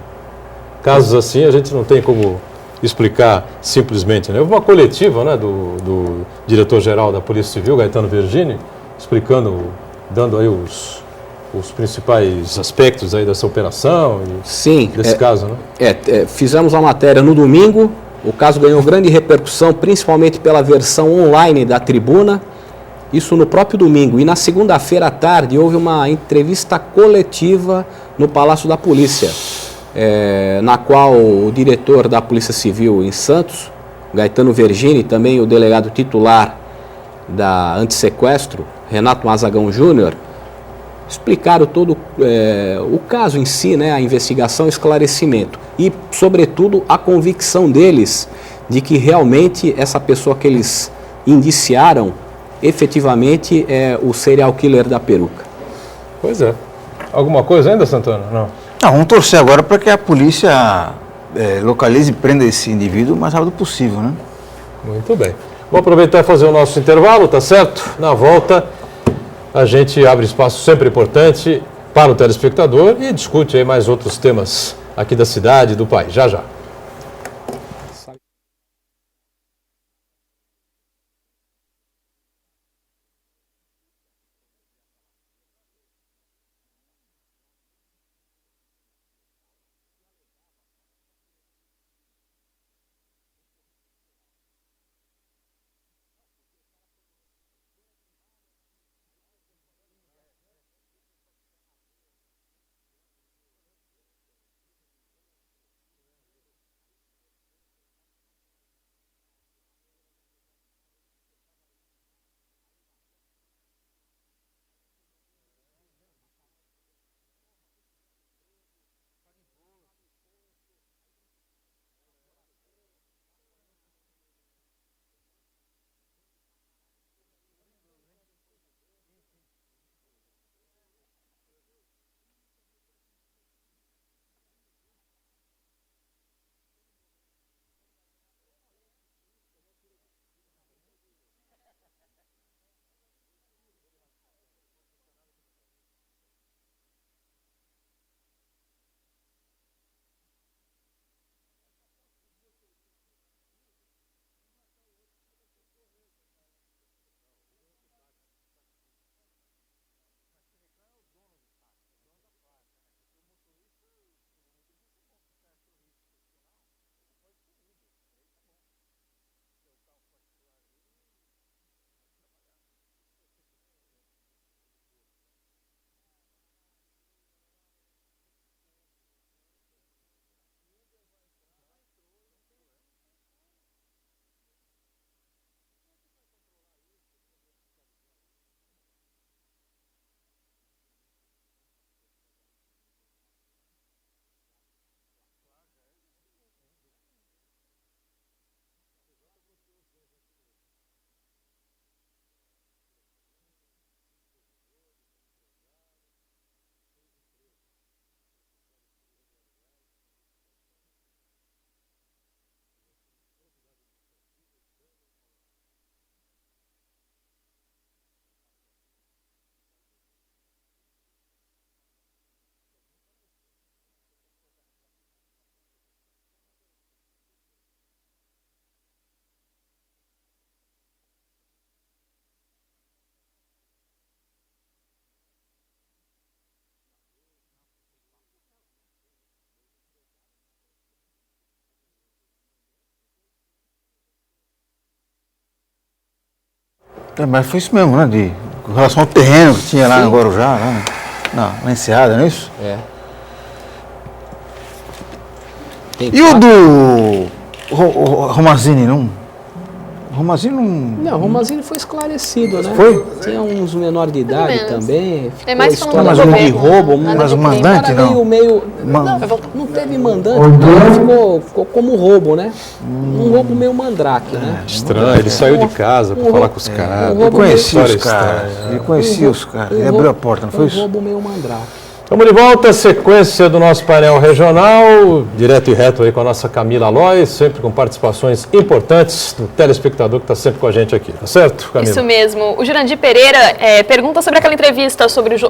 Casos assim a gente não tem como explicar simplesmente. Né? Houve uma coletiva, né, do diretor-geral da Polícia Civil, Gaetano Vergini, dando aí os principais aspectos aí dessa operação e Sim, desse caso, né? Fizemos a matéria no domingo, o caso ganhou grande repercussão, principalmente pela versão online da tribuna, isso no próprio domingo. E na segunda-feira à tarde houve uma entrevista coletiva no Palácio da Polícia, na qual o diretor da Polícia Civil em Santos, Gaetano Vergini, também o delegado titular da Antissequestro, Renato Mazagão Júnior, explicaram todo o caso em si, né, a investigação e esclarecimento. E, sobretudo, a convicção deles de que realmente essa pessoa que eles indiciaram efetivamente é o serial killer da peruca. Pois é. Alguma coisa ainda, Santana? Não. Vamos torcer agora para que a polícia localize e prenda esse indivíduo o mais rápido possível, né? Muito bem. Vou aproveitar e fazer o nosso intervalo, tá certo? Na volta, a gente abre espaço sempre importante para o telespectador e discute aí mais outros temas aqui da cidade e do país. Já, já. Mas foi isso mesmo, né? Com relação ao terreno que tinha lá no Guarujá, lá na Enseada, não é isso? É. E o do Romazini, não? Romazini não... Não, o Romazini foi esclarecido, né? Foi? Tinha uns menores de idade menos. também. Tem mais ficou falando a mas história um de de roubo. mas o mandante não. Meio... Man- Não teve mandante, então ficou como roubo, né? Um roubo meio mandrake, né? Estranho, ele saiu de casa para falar com os caras. Ele conhecia os História caras. estranha. Ele conhecia os caras. Ele abriu a porta, não foi isso? Um roubo meio mandrake. Vamos de volta, sequência do nosso painel regional, direto e reto aí com a nossa Camila Aloy, sempre com participações importantes do telespectador que está sempre com a gente aqui, tá certo, Camila? Isso mesmo. O Jurandir Pereira pergunta sobre aquela entrevista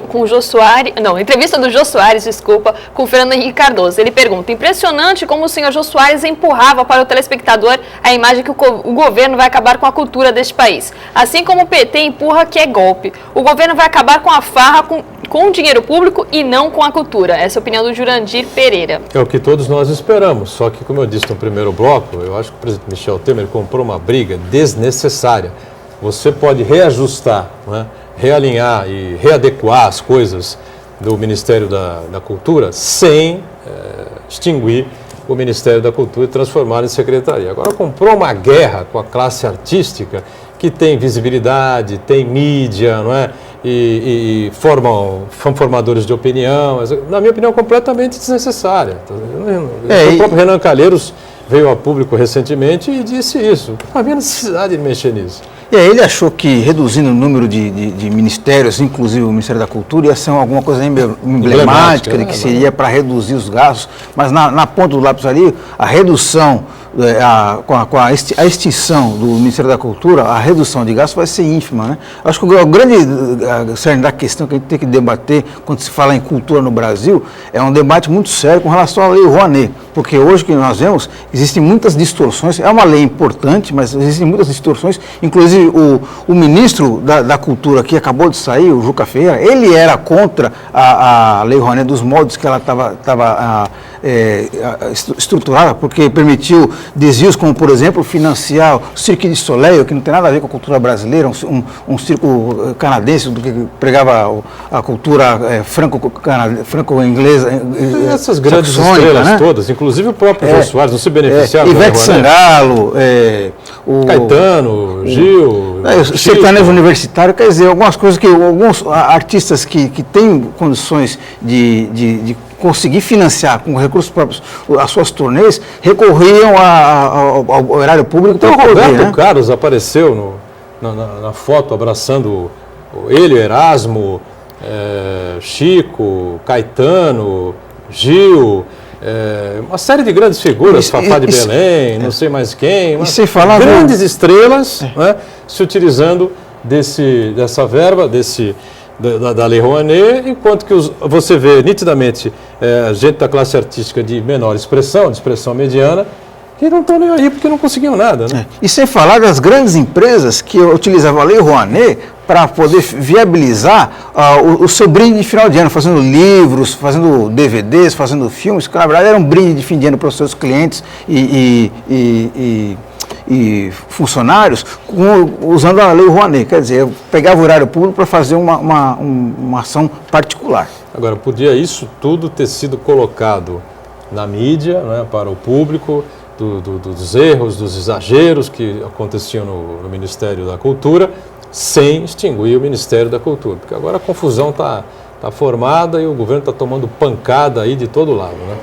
com o Jô Soares, não, entrevista do Jô Soares, desculpa, com o Fernando Henrique Cardoso. Ele pergunta: impressionante como o senhor Jô Soares empurrava para o telespectador a imagem que o governo vai acabar com a cultura deste país. Assim como o PT empurra que é golpe. O governo vai acabar com a farra com o dinheiro público e não com a cultura. Essa é a opinião do Jurandir Pereira. É o que todos nós esperamos, só que, como eu disse no primeiro bloco, eu acho que o presidente Michel Temer comprou uma briga desnecessária. Você pode reajustar, né, realinhar e readequar as coisas do Ministério da Cultura sem extinguir o Ministério da Cultura e transformá-lo em secretaria. Agora comprou uma guerra com a classe artística que tem visibilidade, tem mídia, não é? E são formadores de opinião, na minha opinião, completamente desnecessária. O próprio Renan Calheiros veio a público recentemente e disse isso. Não havia necessidade de mexer nisso. E aí ele achou que reduzindo o número de ministérios, inclusive o Ministério da Cultura, ia ser alguma coisa emblemática, que seria para reduzir os gastos, mas na ponta do lápis ali, a redução, com a extinção do Ministério da Cultura, a redução de gastos vai ser ínfima, né? Acho que o grande cerne da questão que a gente tem que debater quando se fala em cultura no Brasil é um debate muito sério com relação à Lei Rouanet, porque hoje que nós vemos, existem muitas distorções, é uma lei importante, mas existem muitas distorções, inclusive o ministro da Cultura que acabou de sair, o Juca Ferreira, ele era contra a Lei Rouanet dos moldes que ela estava estruturada, porque permitiu desvios como, por exemplo, financiar o Cirque du Soleil, que não tem nada a ver com a cultura brasileira, um circo canadense do que pregava a cultura franco-inglesa. Essas grandes estrelas, né? Todas, inclusive o próprio Jô Soares, não se beneficiaram. Ivete Sangalo, o Caetano, Gil, o sertanejo universitário, quer dizer, algumas coisas que alguns artistas que têm condições de conseguir financiar com recursos próprios as suas turnês, recorriam ao erário público para o poder, Roberto Carlos apareceu na foto abraçando ele, Erasmo, Chico, Caetano, Gil, uma série de grandes figuras, Fafá de Belém, não sei mais quem, mas sem falar grandes estrelas, né, se utilizando dessa verba, da Lei Rouanet, enquanto que você vê nitidamente gente da classe artística de menor expressão, de expressão mediana, que não estão nem aí porque não conseguiam nada, né? E sem falar das grandes empresas que utilizavam a Lei Rouanet para poder viabilizar o seu brinde de final de ano, fazendo livros, fazendo DVDs, fazendo filmes, que na verdade era um brinde de fim de ano para os seus clientes e funcionários usando a Lei Rouanet, quer dizer, pegava o horário público para fazer uma ação particular. Agora, podia isso tudo ter sido colocado na mídia, né, para o público, dos erros, dos exageros que aconteciam no Ministério da Cultura, sem extinguir o Ministério da Cultura, porque agora a confusão está formada e o governo está tomando pancada aí de todo lado, né?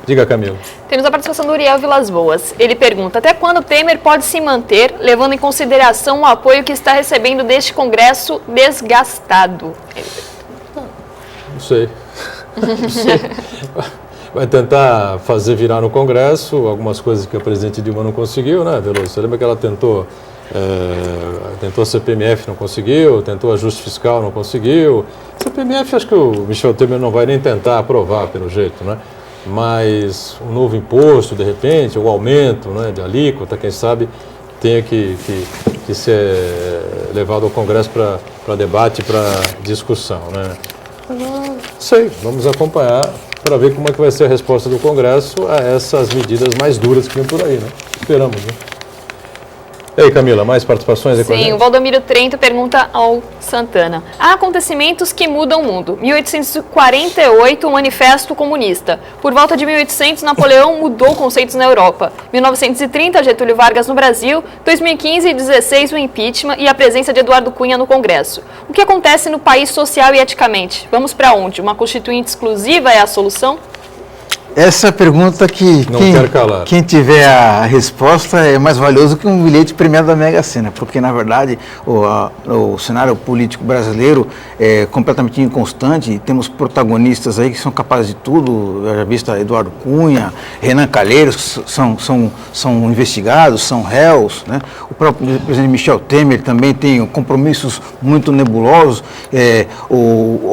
Diga, Camilo. Temos a participação do Uriel Vilas Boas. Ele pergunta: até quando Temer pode se manter, levando em consideração o apoio que está recebendo deste Congresso desgastado? Não sei. Não sei. Vai tentar fazer virar no Congresso algumas coisas que a presidente Dilma não conseguiu, né, Veloso? Você lembra que ela tentou a CPMF, não conseguiu, tentou ajuste fiscal, não conseguiu. CPMF acho que o Michel Temer não vai nem tentar aprovar, pelo jeito, né? Mas um novo imposto, de repente, ou aumento, né, de alíquota, quem sabe, tenha que ser levado ao Congresso para debate, para discussão, né? Agora, não sei, vamos acompanhar para ver como é que vai ser a resposta do Congresso a essas medidas mais duras que vêm por aí, né? Esperamos, né? E aí, Camila, mais participações aí com a Sim, gente? o Valdomiro Trento pergunta ao Santana. Há acontecimentos que mudam o mundo. 1848, o Manifesto Comunista. Por volta de 1800, Napoleão mudou conceitos na Europa. 1930, Getúlio Vargas no Brasil. 2015 e 2016, o impeachment e a presença de Eduardo Cunha no Congresso. O que acontece no país social e eticamente? Vamos para onde? Uma constituinte exclusiva é a solução? Essa pergunta que Não quero calar. quem tiver a resposta é mais valioso que um bilhete premiado da Mega Sena, porque na verdade o cenário político brasileiro é completamente inconstante e temos protagonistas aí que são capazes de tudo, já vista Eduardo Cunha, Renan Calheiros, são investigados, são réus, né? O próprio presidente Michel Temer também tem compromissos muito nebulosos,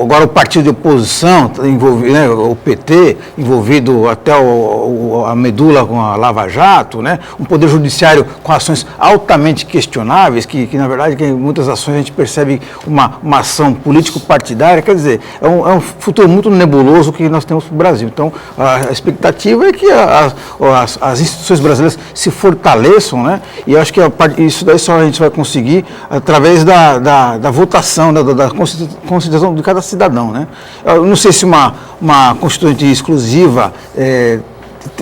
agora o partido de oposição, envolvido, né, o PT, envolvido até a medula com a Lava Jato, né? Um poder judiciário com ações altamente questionáveis, que na verdade, em muitas ações a gente percebe uma ação político-partidária, quer dizer, é um futuro muito nebuloso que nós temos para o Brasil. Então, a expectativa é que as instituições brasileiras se fortaleçam, né? E eu acho que isso daí só a gente vai conseguir através da votação, da conscientização de cada cidadão, né? Eu não sei se uma constituinte exclusiva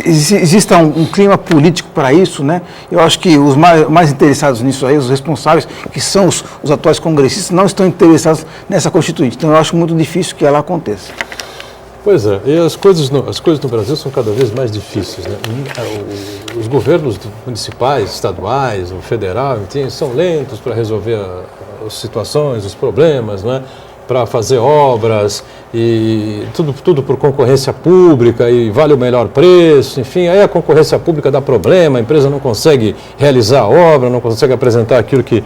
exista um clima político para isso, né? Eu acho que os mais interessados nisso aí, os responsáveis, que são os atuais congressistas, não estão interessados nessa constituinte. Então eu acho muito difícil que ela aconteça. Pois é, e as coisas no Brasil são cada vez mais difíceis, né? Os governos municipais, estaduais, o federal, enfim, são lentos para resolver as situações, os problemas, né? Para fazer obras e tudo por concorrência pública e vale o melhor preço, enfim, aí a concorrência pública dá problema, a empresa não consegue realizar a obra, não consegue apresentar aquilo que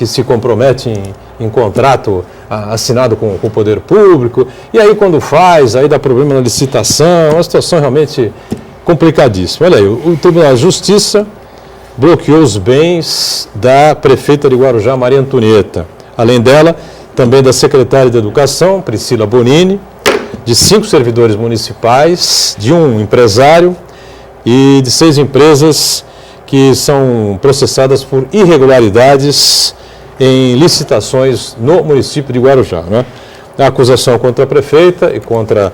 se compromete em contrato assinado com o poder público, e aí quando faz, aí dá problema na licitação, é uma situação realmente complicadíssima. Olha aí, o Tribunal de Justiça bloqueou os bens da prefeita de Guarujá, Maria Antonieta. Além dela, também da secretária de Educação, Priscila Bonini, de 5 servidores municipais, de um empresário e de 6 empresas que são processadas por irregularidades em licitações no município de Guarujá, né? A acusação contra a prefeita e contra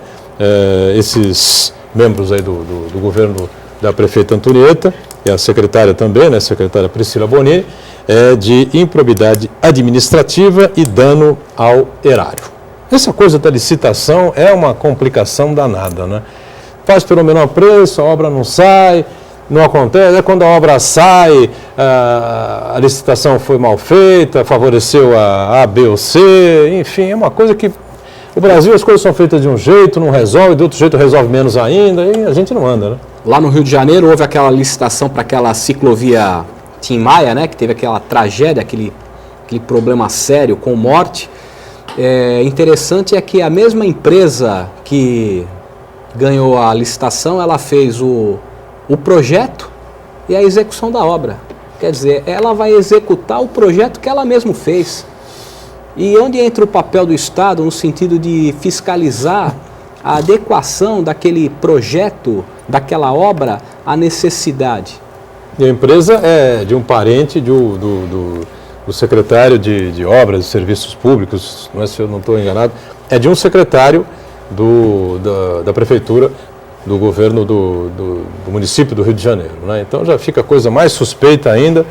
esses membros aí do governo da prefeita Antonieta e a secretária também, né, a secretária Priscila Bonini, de improbidade administrativa e dano ao erário. Essa coisa da licitação é uma complicação danada, né? Faz pelo menor preço, a obra não sai, não acontece. Quando a obra sai, a licitação foi mal feita, favoreceu a B ou C, enfim, é uma coisa que no Brasil as coisas são feitas de um jeito, não resolve, de outro jeito resolve menos ainda, e a gente não anda, né? Lá no Rio de Janeiro houve aquela licitação para aquela ciclovia Tim Maia, né, que teve aquela tragédia, aquele problema sério com morte. Interessante é que a mesma empresa que ganhou a licitação, ela fez o projeto e a execução da obra. Quer dizer, ela vai executar o projeto que ela mesma fez. E onde entra o papel do Estado no sentido de fiscalizar a adequação daquele projeto, daquela obra, à necessidade? E a empresa é de um parente do secretário de Obras e Serviços Públicos, não é, se eu não estou enganado, é de um secretário da prefeitura, do governo do município do Rio de Janeiro, né? Então já fica a coisa mais suspeita ainda,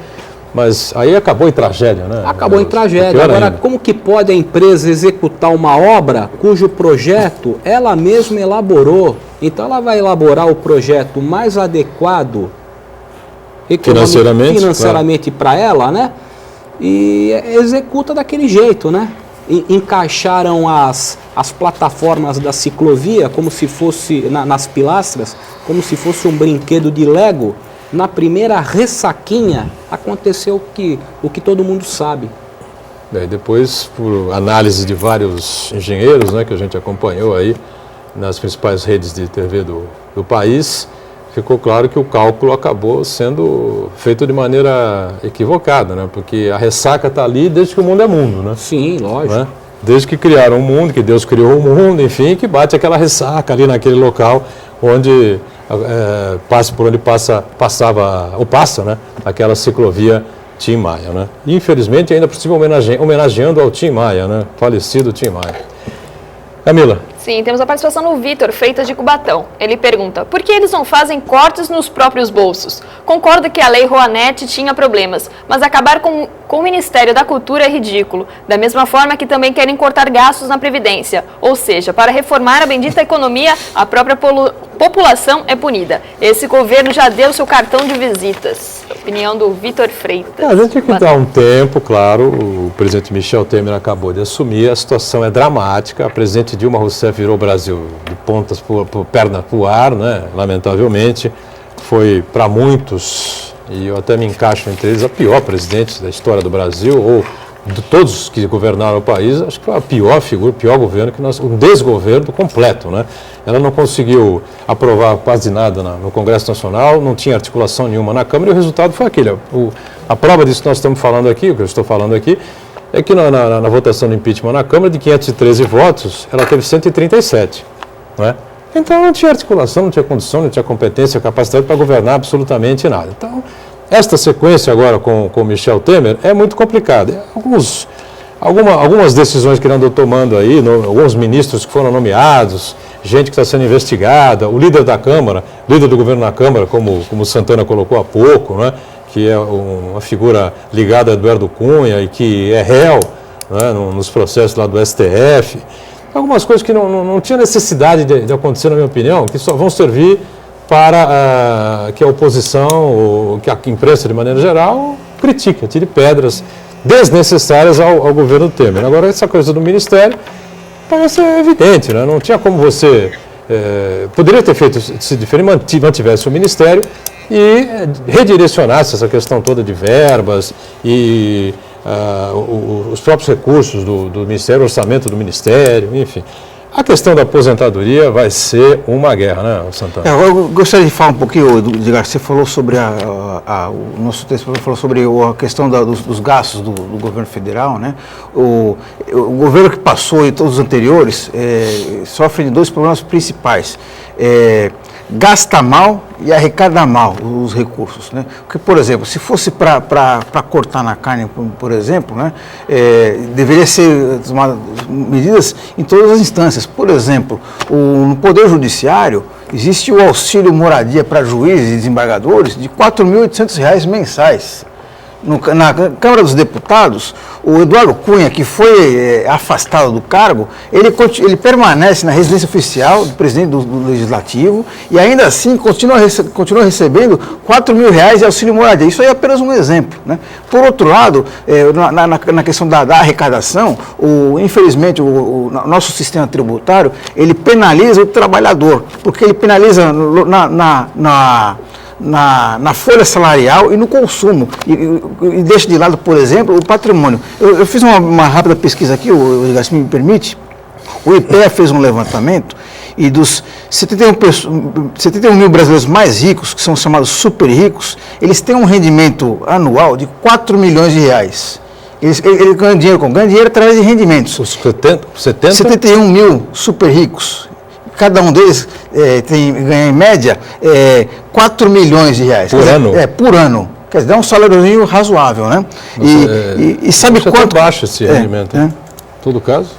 mas aí acabou em tragédia, né? Acabou em tragédia. Agora, como que pode a empresa executar uma obra cujo projeto ela mesma elaborou? Então ela vai elaborar o projeto mais adequado financeiramente para ela, né? E executa daquele jeito, né? Encaixaram as plataformas da ciclovia como se fosse, nas pilastras, como se fosse um brinquedo de Lego. Na primeira ressaquinha aconteceu o que todo mundo sabe. Depois, por análise de vários engenheiros, né, que a gente acompanhou aí nas principais redes de TV do país, ficou claro que o cálculo acabou sendo feito de maneira equivocada, né? Porque a ressaca está ali desde que o mundo é mundo, né? Sim, lógico. Né? Desde que criaram o mundo, que Deus criou o mundo, enfim, que bate aquela ressaca ali naquele local onde passa, né? Aquela ciclovia Tim Maia, né? E, infelizmente, ainda por cima homenageando ao Tim Maia, né? Falecido Tim Maia. Camila. Sim, temos a participação do Vitor Freitas de Cubatão. Ele pergunta, por que eles não fazem cortes nos próprios bolsos? Concordo que a lei Rouanet tinha problemas, mas acabar com o Ministério da Cultura é ridículo. Da mesma forma que também querem cortar gastos na Previdência. Ou seja, para reformar a bendita economia, a própria população é punida. Esse governo já deu seu cartão de visitas. Opinião do Vitor Freitas. A gente tem que dar um tempo, claro. O presidente Michel Temer acabou de assumir. A situação é dramática. A presidente Dilma Rousseff virou o Brasil de pontas perna para o ar, né? Lamentavelmente. Foi para muitos, e eu até me encaixo entre eles, a pior presidente da história do Brasil, ou de todos os que governaram o país. Acho que foi a pior figura, o pior governo, um desgoverno completo, né? Ela não conseguiu aprovar quase nada no Congresso Nacional, não tinha articulação nenhuma na Câmara, e o resultado foi aquele. A prova disso que nós estamos falando aqui, o que eu estou falando aqui, é que na votação do impeachment na Câmara, de 513 votos, ela teve 137, não é? Então não tinha articulação, não tinha condição, não tinha competência, capacidade para governar absolutamente nada. Então, esta sequência agora com o Michel Temer é muito complicada. Algumas decisões que ele andou tomando aí, alguns ministros que foram nomeados, gente que está sendo investigada, o líder da Câmara, líder do governo na Câmara, como o Santana colocou há pouco, né, que é uma figura ligada a Eduardo Cunha e que é réu, né, nos processos lá do STF. Algumas coisas que não tinha necessidade de acontecer, na minha opinião, que só vão servir para que a oposição, ou que a imprensa de maneira geral, critique, tire pedras desnecessárias ao governo Temer. Agora, essa coisa do Ministério parece evidente, né? Não tinha como você... poderia ter feito se diferente, mantivesse o Ministério e redirecionasse essa questão toda de verbas e os próprios recursos do Ministério, o orçamento do Ministério, enfim. A questão da aposentadoria vai ser uma guerra, né, Santana? Eu gostaria de falar um pouquinho, Edgar, você falou sobre o nosso texto falou sobre a questão dos gastos do governo federal, né? O governo que passou e todos os anteriores sofrem de dois problemas principais. Gasta mal e arrecada mal os recursos, né? Porque, por exemplo, se fosse para cortar na carne, por exemplo, né, deveria ser tomadas medidas em todas as instâncias. Por exemplo, no Poder Judiciário existe o auxílio moradia para juízes e desembargadores de R$ 4.800 mensais. Na Câmara dos Deputados, o Eduardo Cunha, que foi afastado do cargo, ele permanece na residência oficial do presidente do Legislativo e ainda assim continua recebendo R$ 4.000 de auxílio moradia. Isso aí é apenas um exemplo, né? Por outro lado, na questão da arrecadação, infelizmente o nosso sistema tributário, ele penaliza o trabalhador, porque ele penaliza na folha salarial e no consumo, e deixa de lado, por exemplo, o patrimônio. Eu fiz uma rápida pesquisa aqui, se me permite. O IPEA fez um levantamento e dos 71 mil brasileiros mais ricos, que são chamados super ricos, eles têm um rendimento anual de R$ 4 milhões. Eles ganham dinheiro Ganham dinheiro através de rendimentos. Os 70? 71 mil super ricos. Cada um deles ganha em média R$ 4 milhões. Por ano? Por ano. Quer dizer, é um saláriozinho razoável, né? E sabe quanto... baixo esse rendimento, em todo caso?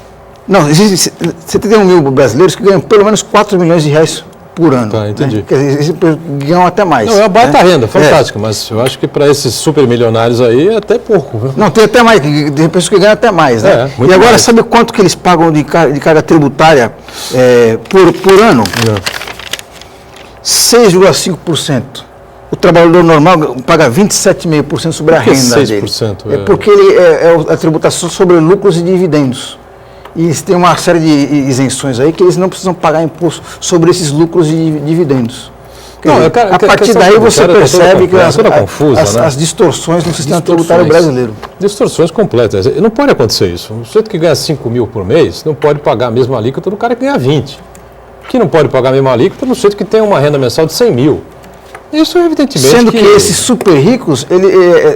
Não, existem 71 mil brasileiros que ganham pelo menos R$ 4 milhões por ano. Tá, entendi. Né? Quer dizer, ganham até mais. Não, é uma baita renda, fantástica, mas eu acho que para esses super milionários aí é até pouco, viu? Não, tem até mais, tem pessoas que ganham até mais, né? E agora, mais. Sabe quanto que eles pagam de carga tributária por ano? 6,5%. O trabalhador normal paga 27,5% sobre a renda 6%, dele. É porque a tributação sobre lucros e dividendos. E eles têm uma série de isenções aí que eles não precisam pagar imposto sobre esses lucros e dividendos. A partir daí você percebe que as distorções no sistema tributário brasileiro. Distorções completas. Não pode acontecer isso. Um sujeito que ganha 5 mil por mês não pode pagar a mesma alíquota do cara que ganha 20. Que não pode pagar a mesma alíquota no sujeito que tem uma renda mensal de 100 mil. Isso, evidentemente. Sendo que esses super ricos,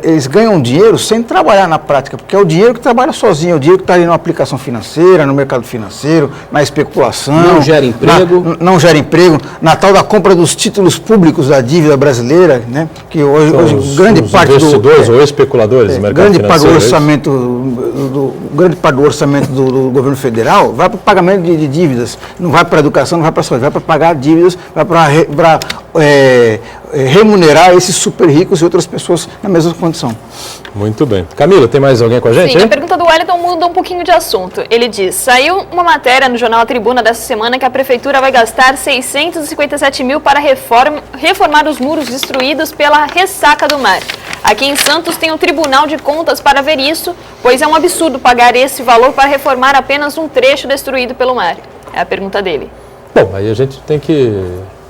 eles ganham dinheiro sem trabalhar na prática, porque é o dinheiro que trabalha sozinho, é o dinheiro que está ali numa aplicação financeira, no mercado financeiro, na especulação. Não gera emprego. Não gera emprego. Na tal da compra dos títulos públicos da dívida brasileira, né? Que hoje grande parte investidores ou especuladores do mercado financeiro. Grande parte do orçamento do governo federal vai para o pagamento de dívidas. Não vai para a educação, não vai para a saúde, vai para pagar dívidas, vai para remunerar esses super ricos e outras pessoas na mesma condição. Muito bem. Camila, tem mais alguém com a gente? Sim, a pergunta do Wellington muda um pouquinho de assunto. Ele diz, saiu uma matéria no jornal A Tribuna dessa semana que a prefeitura vai gastar 657 mil para reformar os muros destruídos pela ressaca do mar. Aqui em Santos tem o Tribunal de Contas para ver isso, pois é um absurdo pagar esse valor para reformar apenas um trecho destruído pelo mar. É a pergunta dele. Bom, aí a gente tem que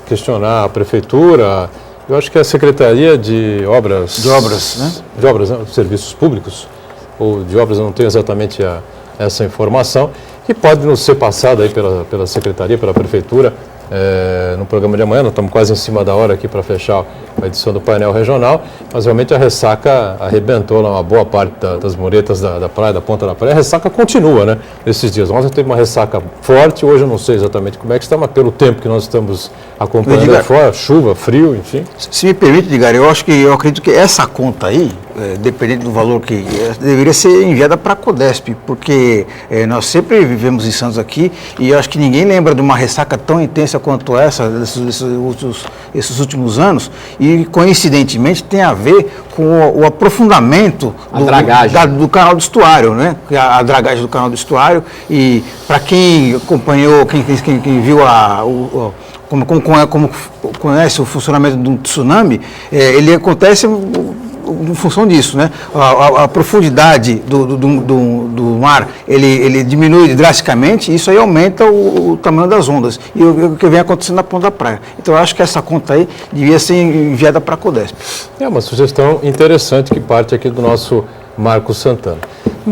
questionar a prefeitura. Eu acho que a Secretaria de Obras... De obras, né? De obras, né? Serviços Públicos, ou de obras, eu não tenho exatamente essa informação, que pode nos ser passada aí pela Secretaria, pela Prefeitura, no programa de amanhã. Nós estamos quase em cima da hora aqui para fechar a edição do painel regional, mas realmente a ressaca arrebentou lá uma boa parte das muretas da praia, da ponta da praia. A ressaca continua, né? Nesses dias. Ontem teve uma ressaca forte, hoje eu não sei exatamente como é que está, mas pelo tempo que nós estamos acompanhando fora, chuva, frio, enfim. Se me permite, Edgar, eu acredito que essa conta aí, dependendo do valor que deveria ser enviada para a Codesp, porque nós sempre vivemos em Santos aqui e eu acho que ninguém lembra de uma ressaca tão intensa quanto essa esses últimos anos, e coincidentemente tem a ver com o aprofundamento do canal do estuário, né? A dragagem do canal do estuário. E para quem acompanhou, quem viu como conhece o funcionamento do tsunami, ele acontece em função disso, né? A profundidade do mar, ele diminui drasticamente, e isso aí aumenta o tamanho das ondas, e o que vem acontecendo na ponta da praia. Então eu acho que essa conta aí devia ser enviada para a Codesp. É uma sugestão interessante que parte aqui do nosso Marcos Santana.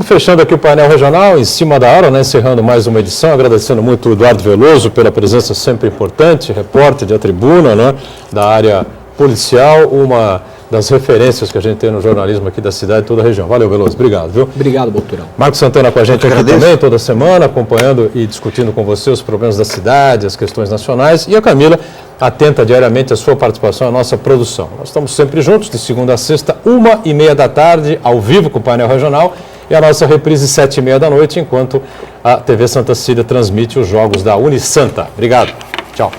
Fechando aqui o painel regional, em cima da hora, né, encerrando mais uma edição, agradecendo muito o Eduardo Veloso pela presença sempre importante, repórter de A Tribuna, né, da área policial, uma das referências que a gente tem no jornalismo aqui da cidade e toda a região. Valeu, Veloso. Obrigado, viu? Obrigado, Boturão. Marcos Santana com a gente aqui também, toda semana, acompanhando e discutindo com você os problemas da cidade, as questões nacionais. E a Camila, atenta diariamente à sua participação, à nossa produção. Nós estamos sempre juntos, de segunda a sexta, 1h30 da tarde, ao vivo com o painel regional, e a nossa reprise 7h30 da noite, enquanto a TV Santa Cília transmite os jogos da Unisanta. Obrigado. Tchau.